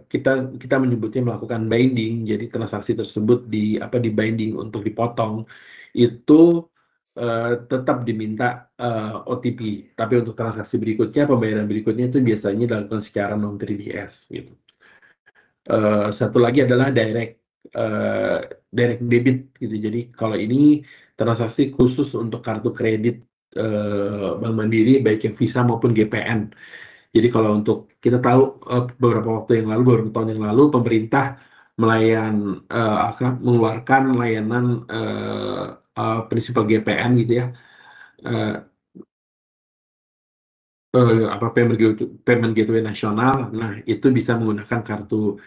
kita menyebutnya melakukan binding, jadi transaksi tersebut di binding untuk dipotong, itu tetap diminta OTP, tapi untuk transaksi berikutnya, pembayaran berikutnya itu biasanya dilakukan secara non 3DS gitu. Satu lagi adalah direct debit gitu. Jadi kalau ini transaksi khusus untuk kartu kredit Bank Mandiri, baik yang Visa maupun GPN. Jadi kalau untuk kita tahu beberapa waktu yang lalu, beberapa tahun yang lalu, pemerintah mengeluarkan layanan prinsipal GPN gitu ya, payment gateway nasional. Nah, itu bisa menggunakan kartu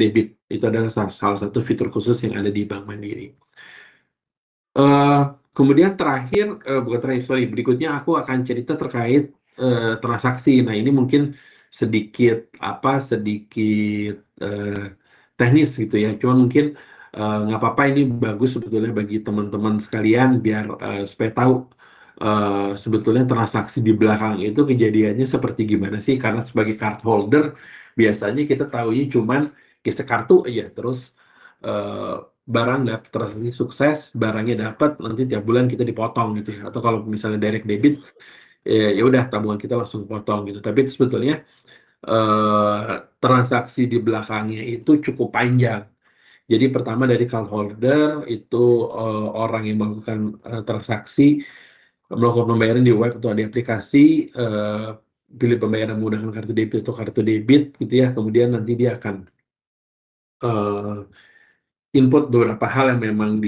debit. Itu adalah salah satu fitur khusus yang ada di Bank Mandiri. Kemudian berikutnya aku akan cerita terkait transaksi. Nah, ini mungkin sedikit teknis gitu ya. Cuma mungkin nggak apa-apa, ini bagus sebetulnya bagi teman-teman sekalian biar supaya tahu sebetulnya transaksi di belakang itu kejadiannya seperti gimana sih. Karena sebagai card holder biasanya kita tahunya cuman gesek kartu aja, terus barang dapat transaksi sukses, barangnya dapat, nanti tiap bulan kita dipotong gitu ya. Atau kalau misalnya direct debit, ya udah tabungan kita langsung potong gitu. Tapi itu sebetulnya transaksi di belakangnya itu cukup panjang. Jadi pertama dari card holder itu orang yang melakukan transaksi, melakukan pembayaran di web atau di aplikasi, pilih pembayaran menggunakan kartu debit atau kartu debit gitu ya. Kemudian nanti dia akan input beberapa hal yang memang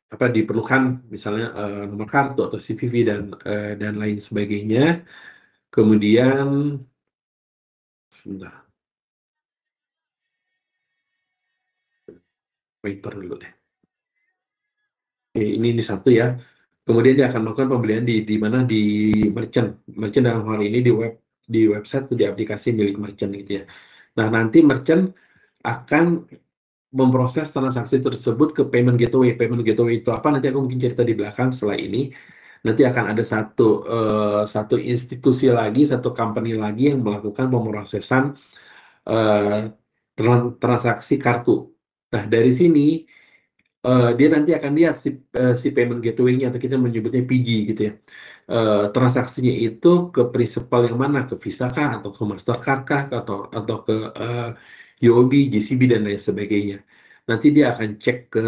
diperlukan, misalnya nomor kartu atau CVV dan lain sebagainya. Kemudian sebentar, paper dulu deh. Oke, ini satu ya. Kemudian dia akan melakukan pembelian di mana, di merchant dalam hal ini di website atau di aplikasi milik merchant gitu ya. Nah, nanti merchant akan memproses transaksi tersebut ke payment gateway. Payment gateway itu apa? Nanti aku mungkin cerita di belakang setelah ini. Nanti akan ada satu institusi lagi, satu company lagi yang melakukan pemrosesan transaksi kartu. Nah, dari sini dia nanti akan lihat si payment gateway-nya, atau kita menyebutnya PG gitu ya. Transaksinya itu ke principal yang mana, ke Visa kah, atau ke Mastercard kah, atau ke UOB, JCB dan lain sebagainya. Nanti dia akan cek ke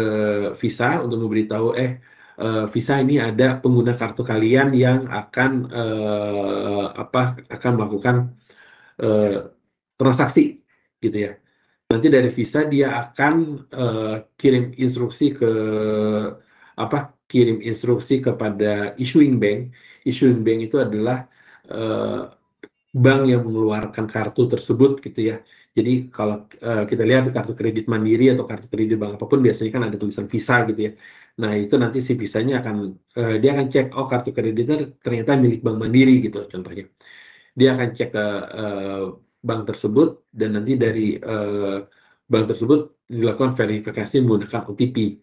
Visa untuk memberitahu Visa ini ada pengguna kartu kalian yang akan melakukan transaksi gitu ya. Nanti dari Visa dia akan kirim instruksi kepada issuing bank. Issuing bank itu adalah bank yang mengeluarkan kartu tersebut gitu ya. Jadi kalau kita lihat kartu kredit Mandiri atau kartu kredit bank apapun, biasanya kan ada tulisan Visa gitu ya. Nah, itu nanti si Visanya dia akan cek, kartu kreditnya ternyata milik Bank Mandiri gitu contohnya. Dia akan cek ke bank tersebut, dan nanti dari bank tersebut dilakukan verifikasi menggunakan OTP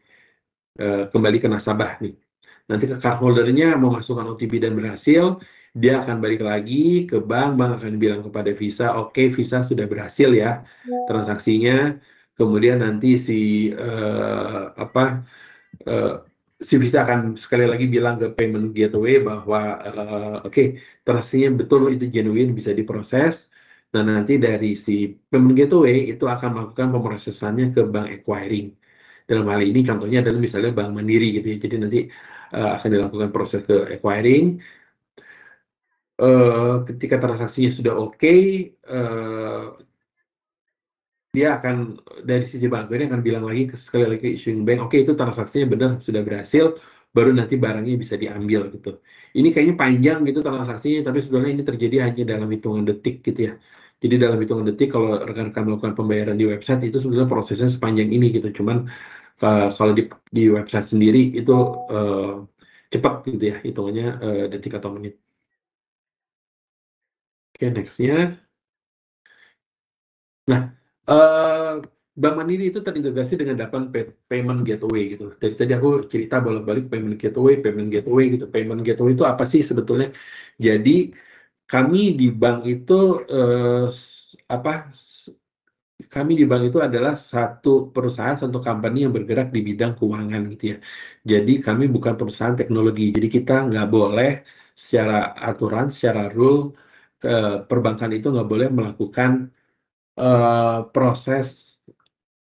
kembali ke nasabah nih. Nanti ke cardholdernya memasukkan OTP dan berhasil, dia akan balik lagi ke bank akan bilang kepada Visa, oke, Visa sudah berhasil ya transaksinya. Kemudian nanti si Visa akan sekali lagi bilang ke payment gateway bahwa oke, transaksinya betul, itu genuine, bisa diproses. Nah, nanti dari si payment gateway itu akan melakukan pemrosesannya ke bank acquiring. Dalam hal ini contohnya adalah misalnya Bank Mandiri gitu ya. Jadi nanti akan dilakukan proses ke acquiring. Ketika transaksinya sudah oke, dia akan dari sisi bank ini akan bilang lagi sekali lagi ke issuing bank, oke, itu transaksinya benar sudah berhasil, baru nanti barangnya bisa diambil gitu. Ini kayaknya panjang gitu transaksinya, tapi sebenarnya ini terjadi hanya dalam hitungan detik gitu ya. Jadi dalam hitungan detik kalau rekan-rekan melakukan pembayaran di website itu sebenarnya prosesnya sepanjang ini gitu. Cuman kalau di website sendiri itu cepat gitu ya, hitungannya detik atau menit. Oke, nextnya. Nah, Bank Mandiri itu terintegrasi dengan 8 payment gateway gitu. Dari tadi aku cerita bolak-balik payment gateway gitu. Payment gateway itu apa sih sebetulnya? Jadi kami di bank itu kami di bank itu adalah satu perusahaan, satu company yang bergerak di bidang keuangan gitu ya. Jadi kami bukan perusahaan teknologi. Jadi kita nggak boleh secara aturan, secara rule perbankan itu nggak boleh melakukan proses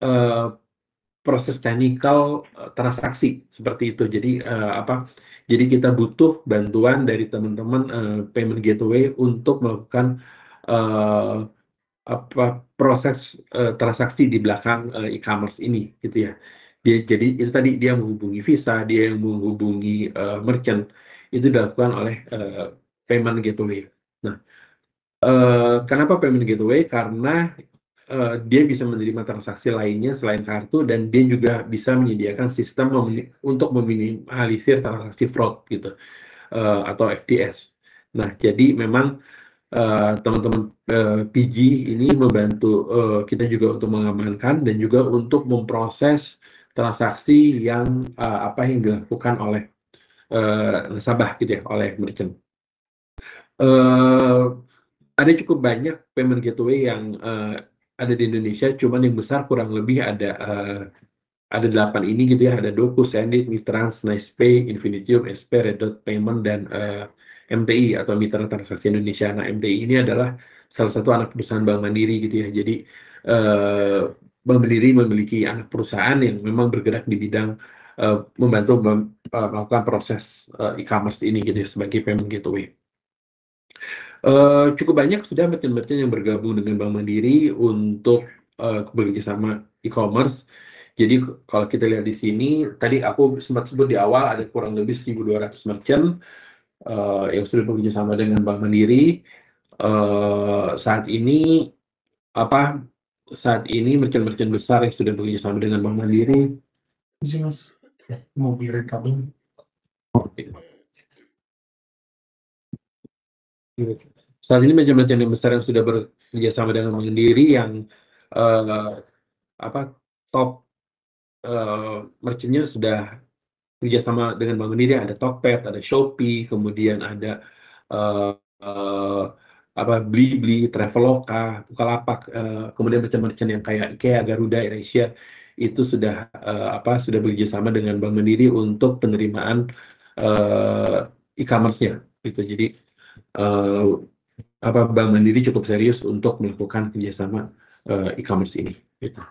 uh, proses teknikal transaksi seperti itu. Jadi Jadi kita butuh bantuan dari teman-teman payment gateway untuk melakukan uh, proses transaksi di belakang e-commerce ini, gitu ya. Jadi itu tadi dia menghubungi Visa, dia yang menghubungi merchant, itu dilakukan oleh payment gateway. Nah, kenapa payment gateway? Karena dia bisa menerima transaksi lainnya selain kartu, dan dia juga bisa menyediakan sistem untuk meminimalisir transaksi fraud gitu, atau FTS. Nah, jadi memang teman-teman PG ini membantu kita juga untuk mengamankan dan juga untuk memproses transaksi yang yang dilakukan oleh nasabah gitu ya, oleh merchant. Ada cukup banyak payment gateway yang ada di Indonesia, cuman yang besar kurang lebih ada 8 ini gitu ya, ada Doku, Sendit, Mitrans, NicePay, Infinitium, SP, Redot Payment, dan MTI atau Mitra Transaksi Indonesia. Nah, MTI ini adalah salah satu anak perusahaan Bank Mandiri gitu ya. Jadi Bank Mandiri memiliki anak perusahaan yang memang bergerak di bidang membantu melakukan proses e-commerce ini gitu ya, sebagai payment gateway. Cukup banyak sudah merchant-merchant yang bergabung dengan Bank Mandiri untuk bekerjasama e-commerce. Jadi kalau kita lihat di sini, tadi aku sempat sebut di awal ada kurang lebih 1.200 merchant yang sudah bekerjasama dengan Bank Mandiri. Saat ini merchant-merchant besar yang sudah bekerjasama dengan Bank Mandiri. Mas, mobil kabel. Saat ini merchant-merchant yang besar yang sudah bekerjasama dengan Bank Mandiri yang top merchantnya sudah kerjasama dengan Bank Mandiri, ada Tokped, ada Shopee, kemudian ada Blibli, Traveloka, Bukalapak, kemudian merchant-merchant yang kayak IKEA, Garuda, AirAsia, itu sudah sudah bekerjasama dengan Bank Mandiri untuk penerimaan e-commerce-nya gitu. Jadi Bank Mandiri cukup serius untuk melakukan kerjasama e-commerce ini gitu.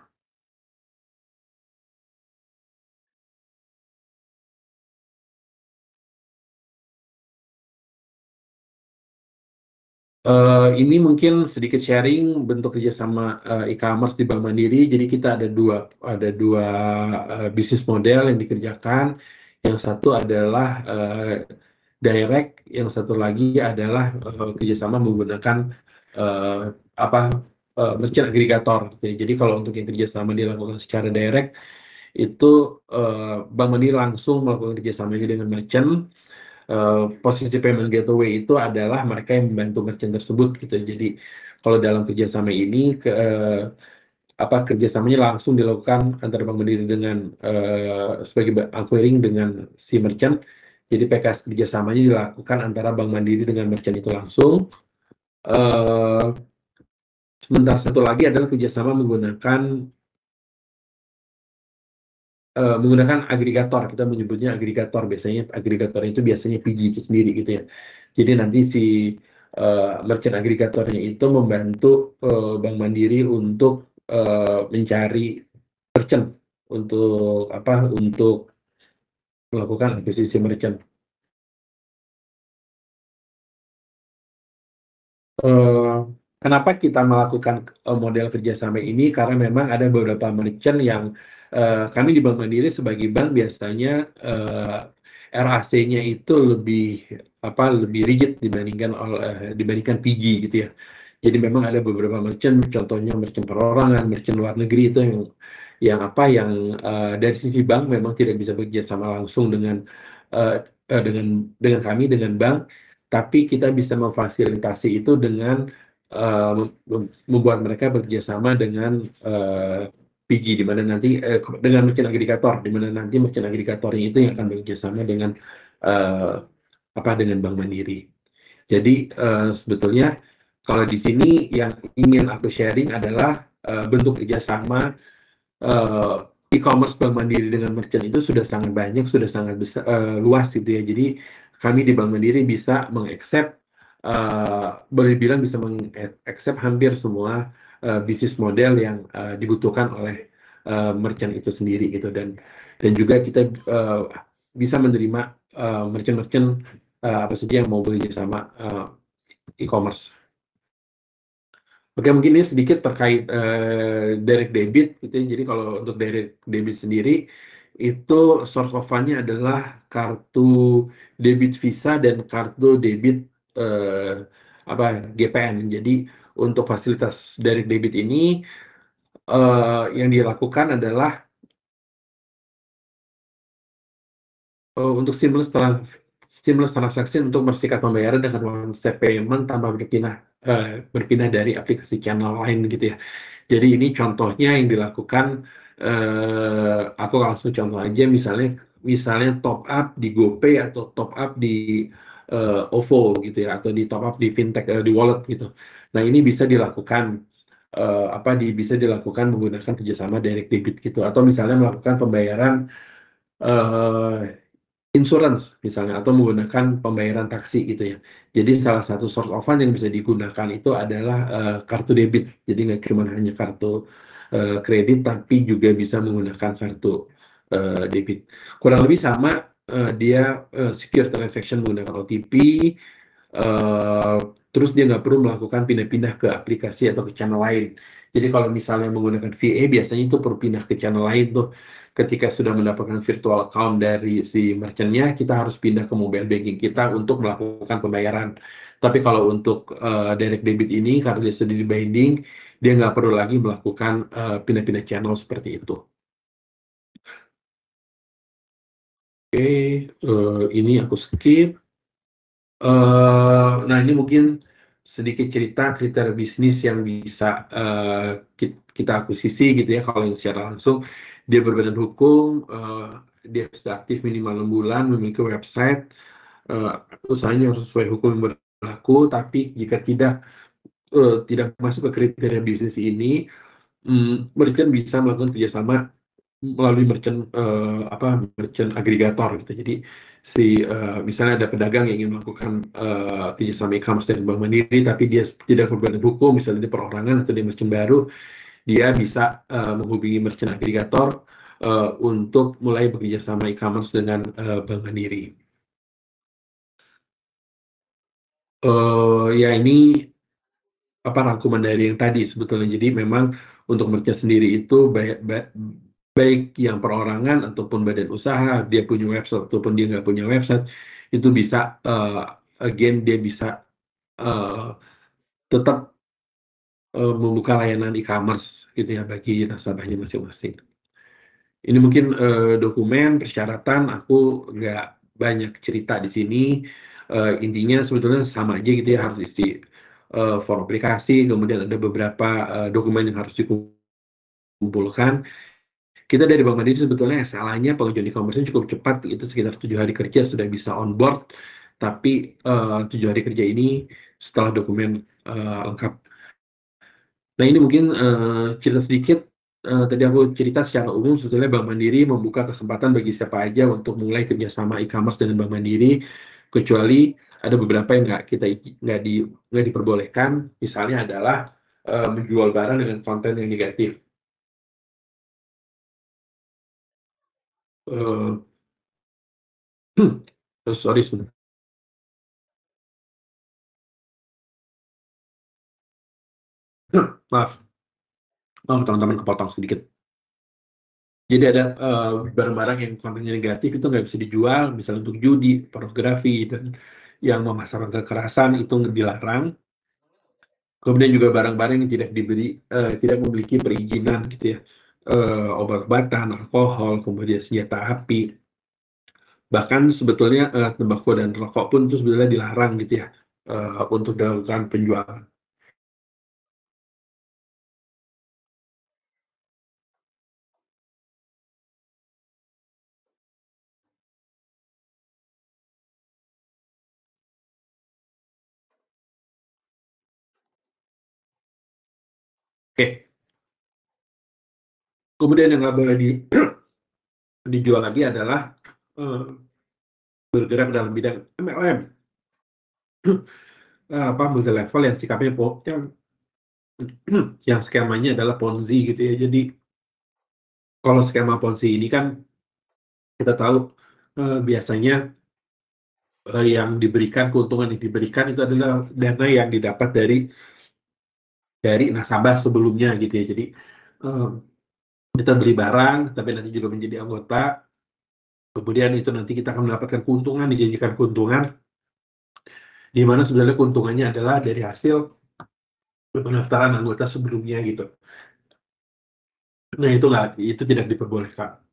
Ini mungkin sedikit sharing bentuk kerjasama e-commerce di Bank Mandiri. Jadi kita ada dua bisnis model yang dikerjakan. Yang satu adalah direct, yang satu lagi adalah kerjasama menggunakan merchant agregator. Jadi kalau untuk yang kerjasama dilakukan secara direct, itu Bank Mandiri langsung melakukan kerjasama ini dengan merchant. Posisi payment gateway itu adalah mereka yang membantu merchant tersebut gitu. Jadi kalau dalam kerjasama ini kerjasamanya langsung dilakukan antara Bank Mandiri dengan sebagai acquiring dengan si merchant. Jadi PKS kerjasamanya dilakukan antara Bank Mandiri dengan merchant itu langsung. Sementara satu lagi adalah kerjasama menggunakan agregator. Kita menyebutnya agregator. Biasanya agregator itu biasanya PG itu sendiri gitu ya. Jadi nanti si merchant agregatornya itu membantu Bank Mandiri untuk mencari merchant untuk melakukan akuisisi merchant. Kenapa kita melakukan model kerjasama ini? Karena memang ada beberapa merchant yang kami di Bank Mandiri sebagai bank biasanya RAC-nya itu lebih rigid dibandingkan PG gitu ya. Jadi memang ada beberapa merchant, contohnya merchant perorangan, merchant luar negeri itu yang dari sisi bank memang tidak bisa bekerja sama langsung dengan kami, dengan bank, tapi kita bisa memfasilitasi itu dengan membuat mereka bekerja sama dengan PG, di mana nanti dengan merchant agregator, di mana nanti merchant agregatornya itu yang akan bekerja sama dengan Bank Mandiri. Jadi sebetulnya kalau di sini yang ingin aku sharing adalah bentuk kerjasama e-commerce Bank Mandiri dengan merchant itu sudah sangat banyak, sudah sangat besar, luas gitu ya. Jadi kami di Bank Mandiri bisa mengaccept, boleh bilang bisa mengaccept hampir semua bisnis model yang dibutuhkan oleh merchant itu sendiri gitu, dan juga kita bisa menerima merchant-merchant apa saja yang mau bekerja sama e-commerce. Oke, mungkin ini sedikit terkait direct debit gitu ya. Jadi kalau untuk direct debit sendiri itu source of fund-nya adalah kartu debit Visa dan kartu debit apa GPN. Jadi untuk fasilitas direct debit ini yang dilakukan adalah untuk seamless transaction untuk bersihkan pembayaran dengan one step payment tanpa berpindah dari aplikasi channel lain gitu ya. Jadi ini contohnya yang dilakukan, aku langsung contoh aja, misalnya top up di GoPay atau top up di OVO gitu ya, atau di top up di fintech, di wallet gitu. Nah ini bisa dilakukan bisa dilakukan menggunakan kerjasama direct debit gitu, atau misalnya melakukan pembayaran insurance misalnya, atau menggunakan pembayaran taksi gitu ya. Jadi salah satu source of fund yang bisa digunakan itu adalah kartu debit. Jadi nggak cuma hanya kartu kredit, tapi juga bisa menggunakan kartu debit. Kurang lebih sama, dia secure transaction menggunakan OTP, eh, terus dia nggak perlu melakukan pindah-pindah ke aplikasi atau ke channel lain. Jadi kalau misalnya menggunakan VA, biasanya itu perlu pindah ke channel lain tuh. Ketika sudah mendapatkan virtual account dari si merchant-nya, kita harus pindah ke mobile banking kita untuk melakukan pembayaran. Tapi kalau untuk direct debit ini, karena dia sudah di binding, dia nggak perlu lagi melakukan pindah-pindah channel seperti itu. Oke, ini aku skip. Nah, ini mungkin sedikit cerita kriteria bisnis yang bisa kita akuisisi gitu ya. Kalau yang secara langsung, dia berbadan hukum, dia sudah aktif minimal 6 bulan, memiliki website, eh, usahanya harus sesuai hukum yang berlaku. Tapi jika tidak masuk ke kriteria bisnis ini, merchant bisa melakukan kerjasama melalui merchant agregator gitu. Jadi misalnya ada pedagang yang ingin melakukan kerjasama e-commerce dengan Bank Mandiri, tapi dia tidak berbadan hukum, misalnya dia perorangan atau dia merchant baru, dia bisa menghubungi merchant agregator untuk mulai bekerja sama e-commerce dengan Bank Mandiri. Ya ini rangkuman dari yang tadi sebetulnya. Jadi memang untuk merchant sendiri itu baik yang perorangan ataupun badan usaha, dia punya website ataupun dia nggak punya website, itu bisa again dia bisa uh, tetap membuka layanan e-commerce gitu ya bagi nasabahnya masing-masing. Ini mungkin dokumen persyaratan, aku nggak banyak cerita di sini. Intinya sebetulnya sama aja gitu ya, harus isi form aplikasi, kemudian ada beberapa dokumen yang harus dikumpulkan. Kita dari Bank Mandiri sebetulnya SLA-nya pengajuan e-commerce cukup cepat, itu sekitar 7 hari kerja sudah bisa on board. Tapi 7 hari kerja ini setelah dokumen lengkap. Nah ini mungkin cerita sedikit. Tadi aku cerita secara umum sebetulnya Bank Mandiri membuka kesempatan bagi siapa aja untuk mulai kerjasama e-commerce dengan Bank Mandiri, kecuali ada beberapa yang nggak diperbolehkan. Misalnya adalah menjual barang dengan konten yang negatif. Eh, sorry sebentar. Maaf, teman-teman kepotong sedikit. Jadi ada barang-barang yang kontennya negatif itu nggak bisa dijual, misalnya untuk judi, pornografi, dan yang memasarkan kekerasan itu dilarang. Kemudian juga barang-barang yang tidak memiliki perizinan gitu ya, obat-obatan, alkohol, kemudian senjata api, bahkan sebetulnya tembakau dan rokok pun itu sebenarnya dilarang gitu ya untuk dilakukan penjualan. Oke, Kemudian yang nggak boleh dijual lagi adalah bergerak dalam bidang MLM, multi level yang sikapnya yang skemanya adalah Ponzi gitu ya. Jadi kalau skema Ponzi ini kan kita tahu biasanya yang diberikan, keuntungan yang diberikan itu adalah dana yang didapat dari nasabah sebelumnya gitu ya. Jadi kita beli barang, tapi nanti juga menjadi anggota, kemudian itu nanti kita akan mendapatkan keuntungan, dijanjikan keuntungan, di mana sebenarnya keuntungannya adalah dari hasil pendaftaran anggota sebelumnya gitu. Nah itu tidak diperbolehkan.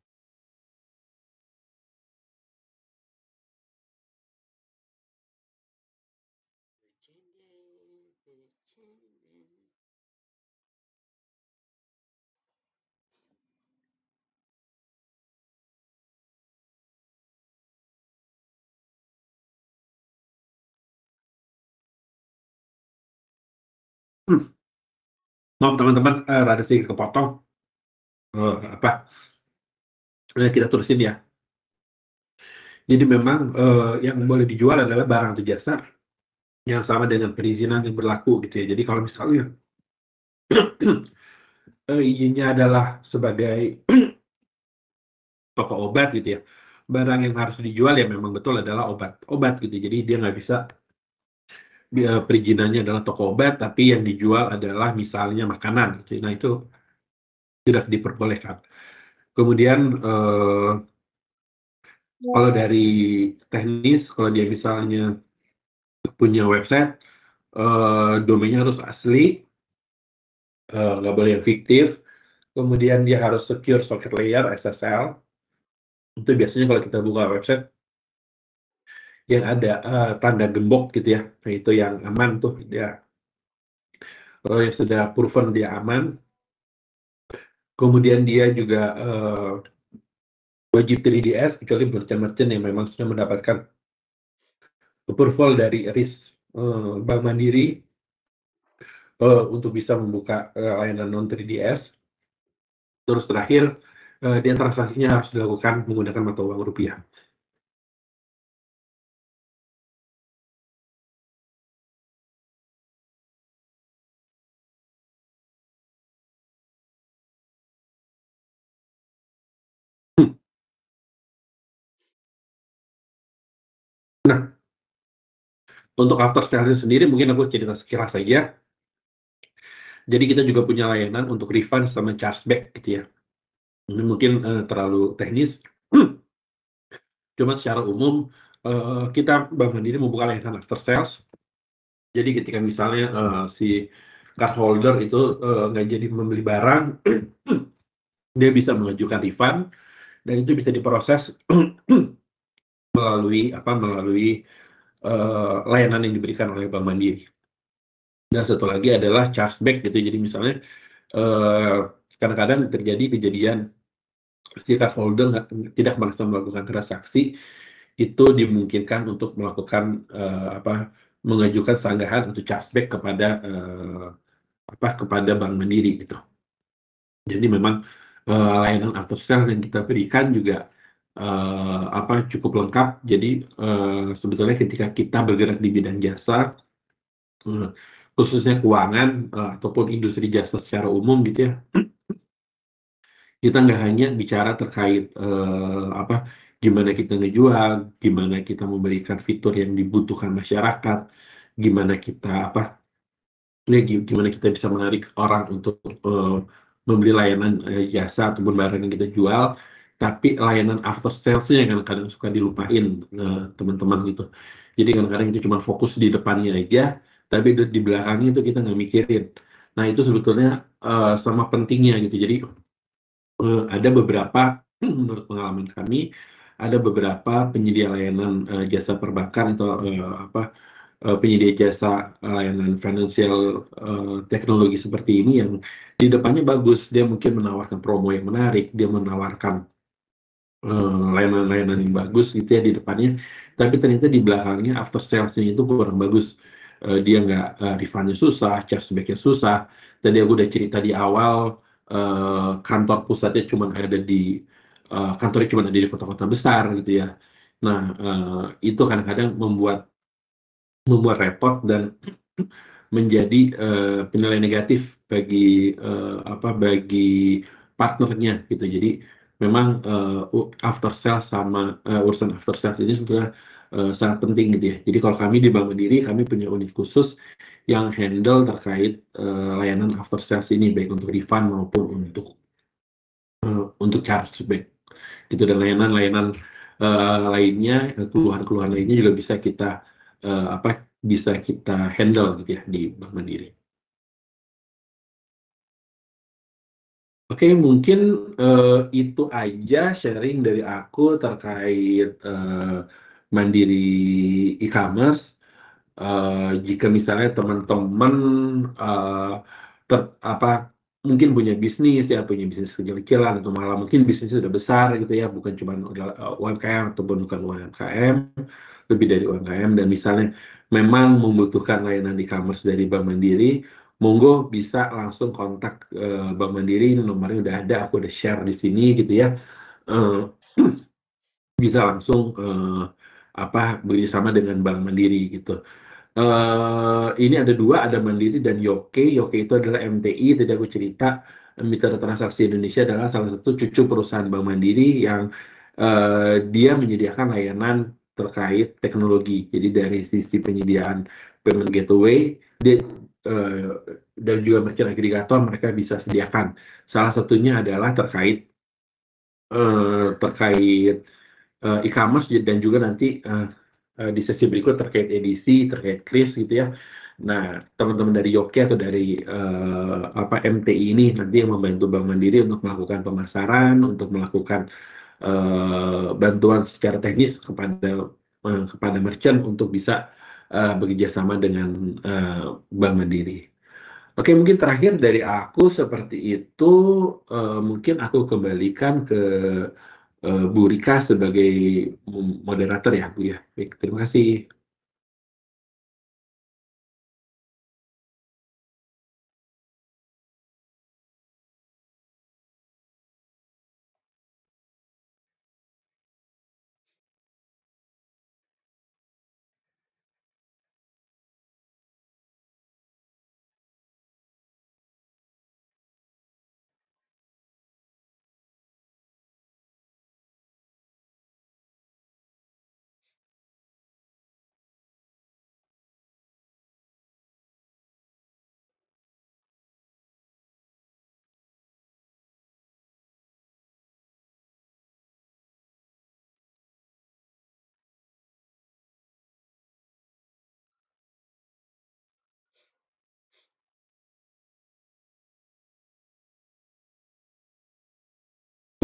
Maaf teman-teman, rada sedikit kepotong. Kita terusin ya. Jadi memang yang boleh dijual adalah barang atau jasa yang sama dengan perizinan yang berlaku gitu ya. Jadi kalau misalnya izinnya adalah sebagai toko obat gitu ya, barang yang harus dijual ya memang betul adalah obat gitu. Jadi dia nggak bisa perizinannya adalah toko obat, tapi yang dijual adalah misalnya makanan gitu. Nah itu tidak diperbolehkan. Kemudian kalau dari teknis, kalau dia misalnya punya website, domainnya harus asli, nggak boleh yang fiktif. Kemudian dia harus secure socket layer SSL. Itu biasanya kalau kita buka website yang ada tanda gembok gitu ya. Nah itu yang aman tuh dia. Yang sudah proven dia aman. Kemudian dia juga wajib 3DS kecuali merchant-merchant yang memang sudah mendapatkan approval dari RIS Bank Mandiri untuk bisa membuka layanan non 3DS. Terus terakhir, dia transaksinya harus dilakukan menggunakan mata uang rupiah. Nah, untuk after sales sendiri mungkin aku cerita sekilas saja. Jadi kita juga punya layanan untuk refund sama chargeback gitu ya. Ini mungkin terlalu teknis. Cuma secara umum kita Bank Mandiri membuka layanan after sales. Jadi ketika misalnya si cardholder itu nggak jadi membeli barang, dia bisa mengajukan refund dan itu bisa diproses melalui layanan yang diberikan oleh Bank Mandiri. Dan satu lagi adalah chargeback gitu. Jadi misalnya kadang-kadang terjadi kejadian si cardholder tidak merasa melakukan transaksi, itu dimungkinkan untuk melakukan mengajukan sanggahan untuk chargeback kepada Bank Mandiri gitu. Jadi memang layanan after sales yang kita berikan juga cukup lengkap. Jadi sebetulnya ketika kita bergerak di bidang jasa, khususnya keuangan ataupun industri jasa secara umum gitu ya, kita nggak hanya bicara terkait gimana kita ngejual, gimana kita memberikan fitur yang dibutuhkan masyarakat, gimana kita gimana kita bisa menarik orang untuk membeli layanan jasa ataupun barang yang kita jual, tapi layanan after sales-nya yang kadang-kadang suka dilupain teman-teman gitu. Jadi kadang-kadang kita cuma fokus di depannya aja, tapi di belakangnya itu kita nggak mikirin. Nah itu sebetulnya sama pentingnya gitu. Jadi ada beberapa menurut pengalaman kami, ada beberapa penyedia layanan jasa perbankan atau penyedia jasa layanan financial teknologi seperti ini yang di depannya bagus. Dia mungkin menawarkan promo yang menarik, dia menawarkan layanan-layanan yang bagus gitu ya di depannya, tapi ternyata di belakangnya after sales-nya itu kurang bagus. Dia nggak refund-nya susah, chargeback-nya susah. Tadi aku udah cerita di awal, kantor pusatnya kantornya cuma ada di kota-kota besar gitu ya. Nah, itu kadang-kadang membuat repot dan menjadi penilaian negatif bagi partnernya gitu. Jadi memang after sales sama urusan after sales ini sebetulnya sangat penting gitu ya. Jadi kalau kami di Bank Mandiri, kami punya unit khusus yang handle terkait layanan after sales ini, baik untuk refund maupun untuk chargeback gitu, dan layanan-layanan lainnya, keluhan-keluhan lainnya juga bisa kita handle gitu ya di Bank Mandiri. Oke, mungkin itu aja sharing dari aku terkait Mandiri e-commerce. Jika misalnya teman-teman uh, mungkin punya bisnis kecil-kecilan, atau malah mungkin bisnisnya sudah besar gitu ya, bukan cuma UMKM ataupun bukan UMKM, lebih dari UMKM, dan misalnya memang membutuhkan layanan e-commerce dari Bank Mandiri, monggo bisa langsung kontak Bank Mandiri. Nomornya udah ada, aku udah share di sini gitu ya. Uh, Bisa langsung bekerjasama dengan Bank Mandiri gitu. Ini ada dua, ada Mandiri dan Yoke. Yoke itu adalah MTI, tadi aku cerita, Mitra Transaksi Indonesia adalah salah satu cucu perusahaan Bank Mandiri yang dia menyediakan layanan terkait teknologi. Jadi dari sisi penyediaan payment gateway dan juga merchant aggregator, mereka bisa sediakan. Salah satunya adalah terkait e-commerce, dan juga nanti di sesi berikut terkait edisi, terkait kris gitu ya. Nah, teman-teman dari Yoke atau dari MTI ini nanti yang membantu Bank Mandiri untuk melakukan pemasaran, untuk melakukan bantuan secara teknis kepada merchant untuk bisa bekerja sama dengan Bank Mandiri. Oke, mungkin terakhir dari aku seperti itu. Mungkin aku kembalikan ke Bu Rika sebagai moderator ya, Bu ya. Baik, terima kasih.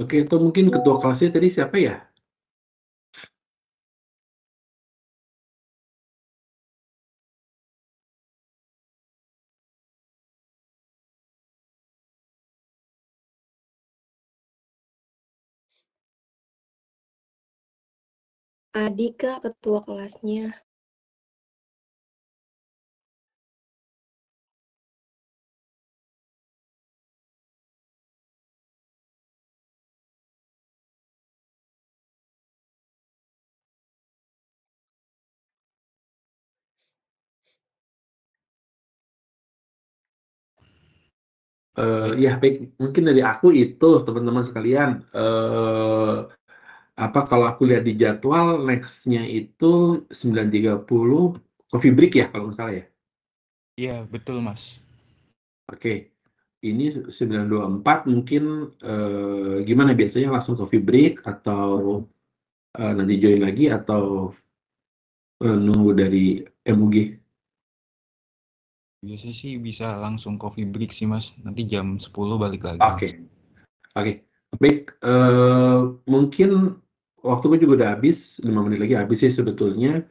Oke, atau mungkin ketua kelasnya tadi siapa ya? Adi, Kak, ketua kelasnya. Ya, baik. Mungkin dari aku itu, teman-teman sekalian. Kalau aku lihat di jadwal, next-nya itu 9.30 coffee break ya, kalau nggak salah ya. Iya, betul, Mas. Oke, ini 9.24 mungkin gimana biasanya, langsung coffee break atau nanti join lagi, atau nunggu dari MUG? Biasanya sih bisa langsung coffee break sih, Mas. Nanti jam 10 balik lagi. Oke. Baik, mungkin waktuku juga udah habis, 5 menit lagi habis sih sebetulnya.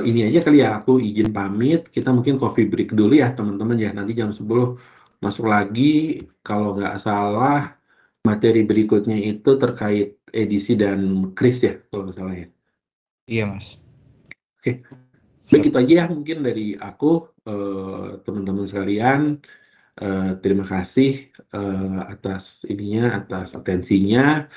Ini aja kali ya, aku izin pamit. Kita mungkin coffee break dulu ya teman-teman ya. Nanti jam 10 masuk lagi. Kalau nggak salah, materi berikutnya itu terkait edisi dan kris ya, kalau nggak salah ya. Iya, Mas. Oke. Baik, itu aja ya mungkin dari aku, teman-teman sekalian. Terima kasih atas atas atensinya.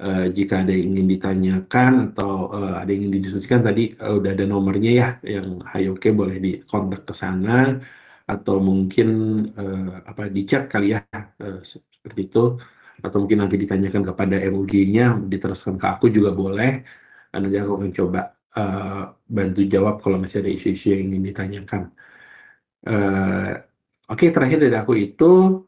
Jika ada yang ingin ditanyakan atau ada yang ingin didiskusikan tadi udah ada nomornya ya, yang Hayoke boleh dikontak ke sana atau mungkin di chat kali ya, seperti itu, atau mungkin nanti ditanyakan kepada MUG-nya, diteruskan ke aku juga boleh. Nanti aku akan coba bantu jawab kalau masih ada isu-isu yang ingin ditanyakan. Oke, terakhir dari aku itu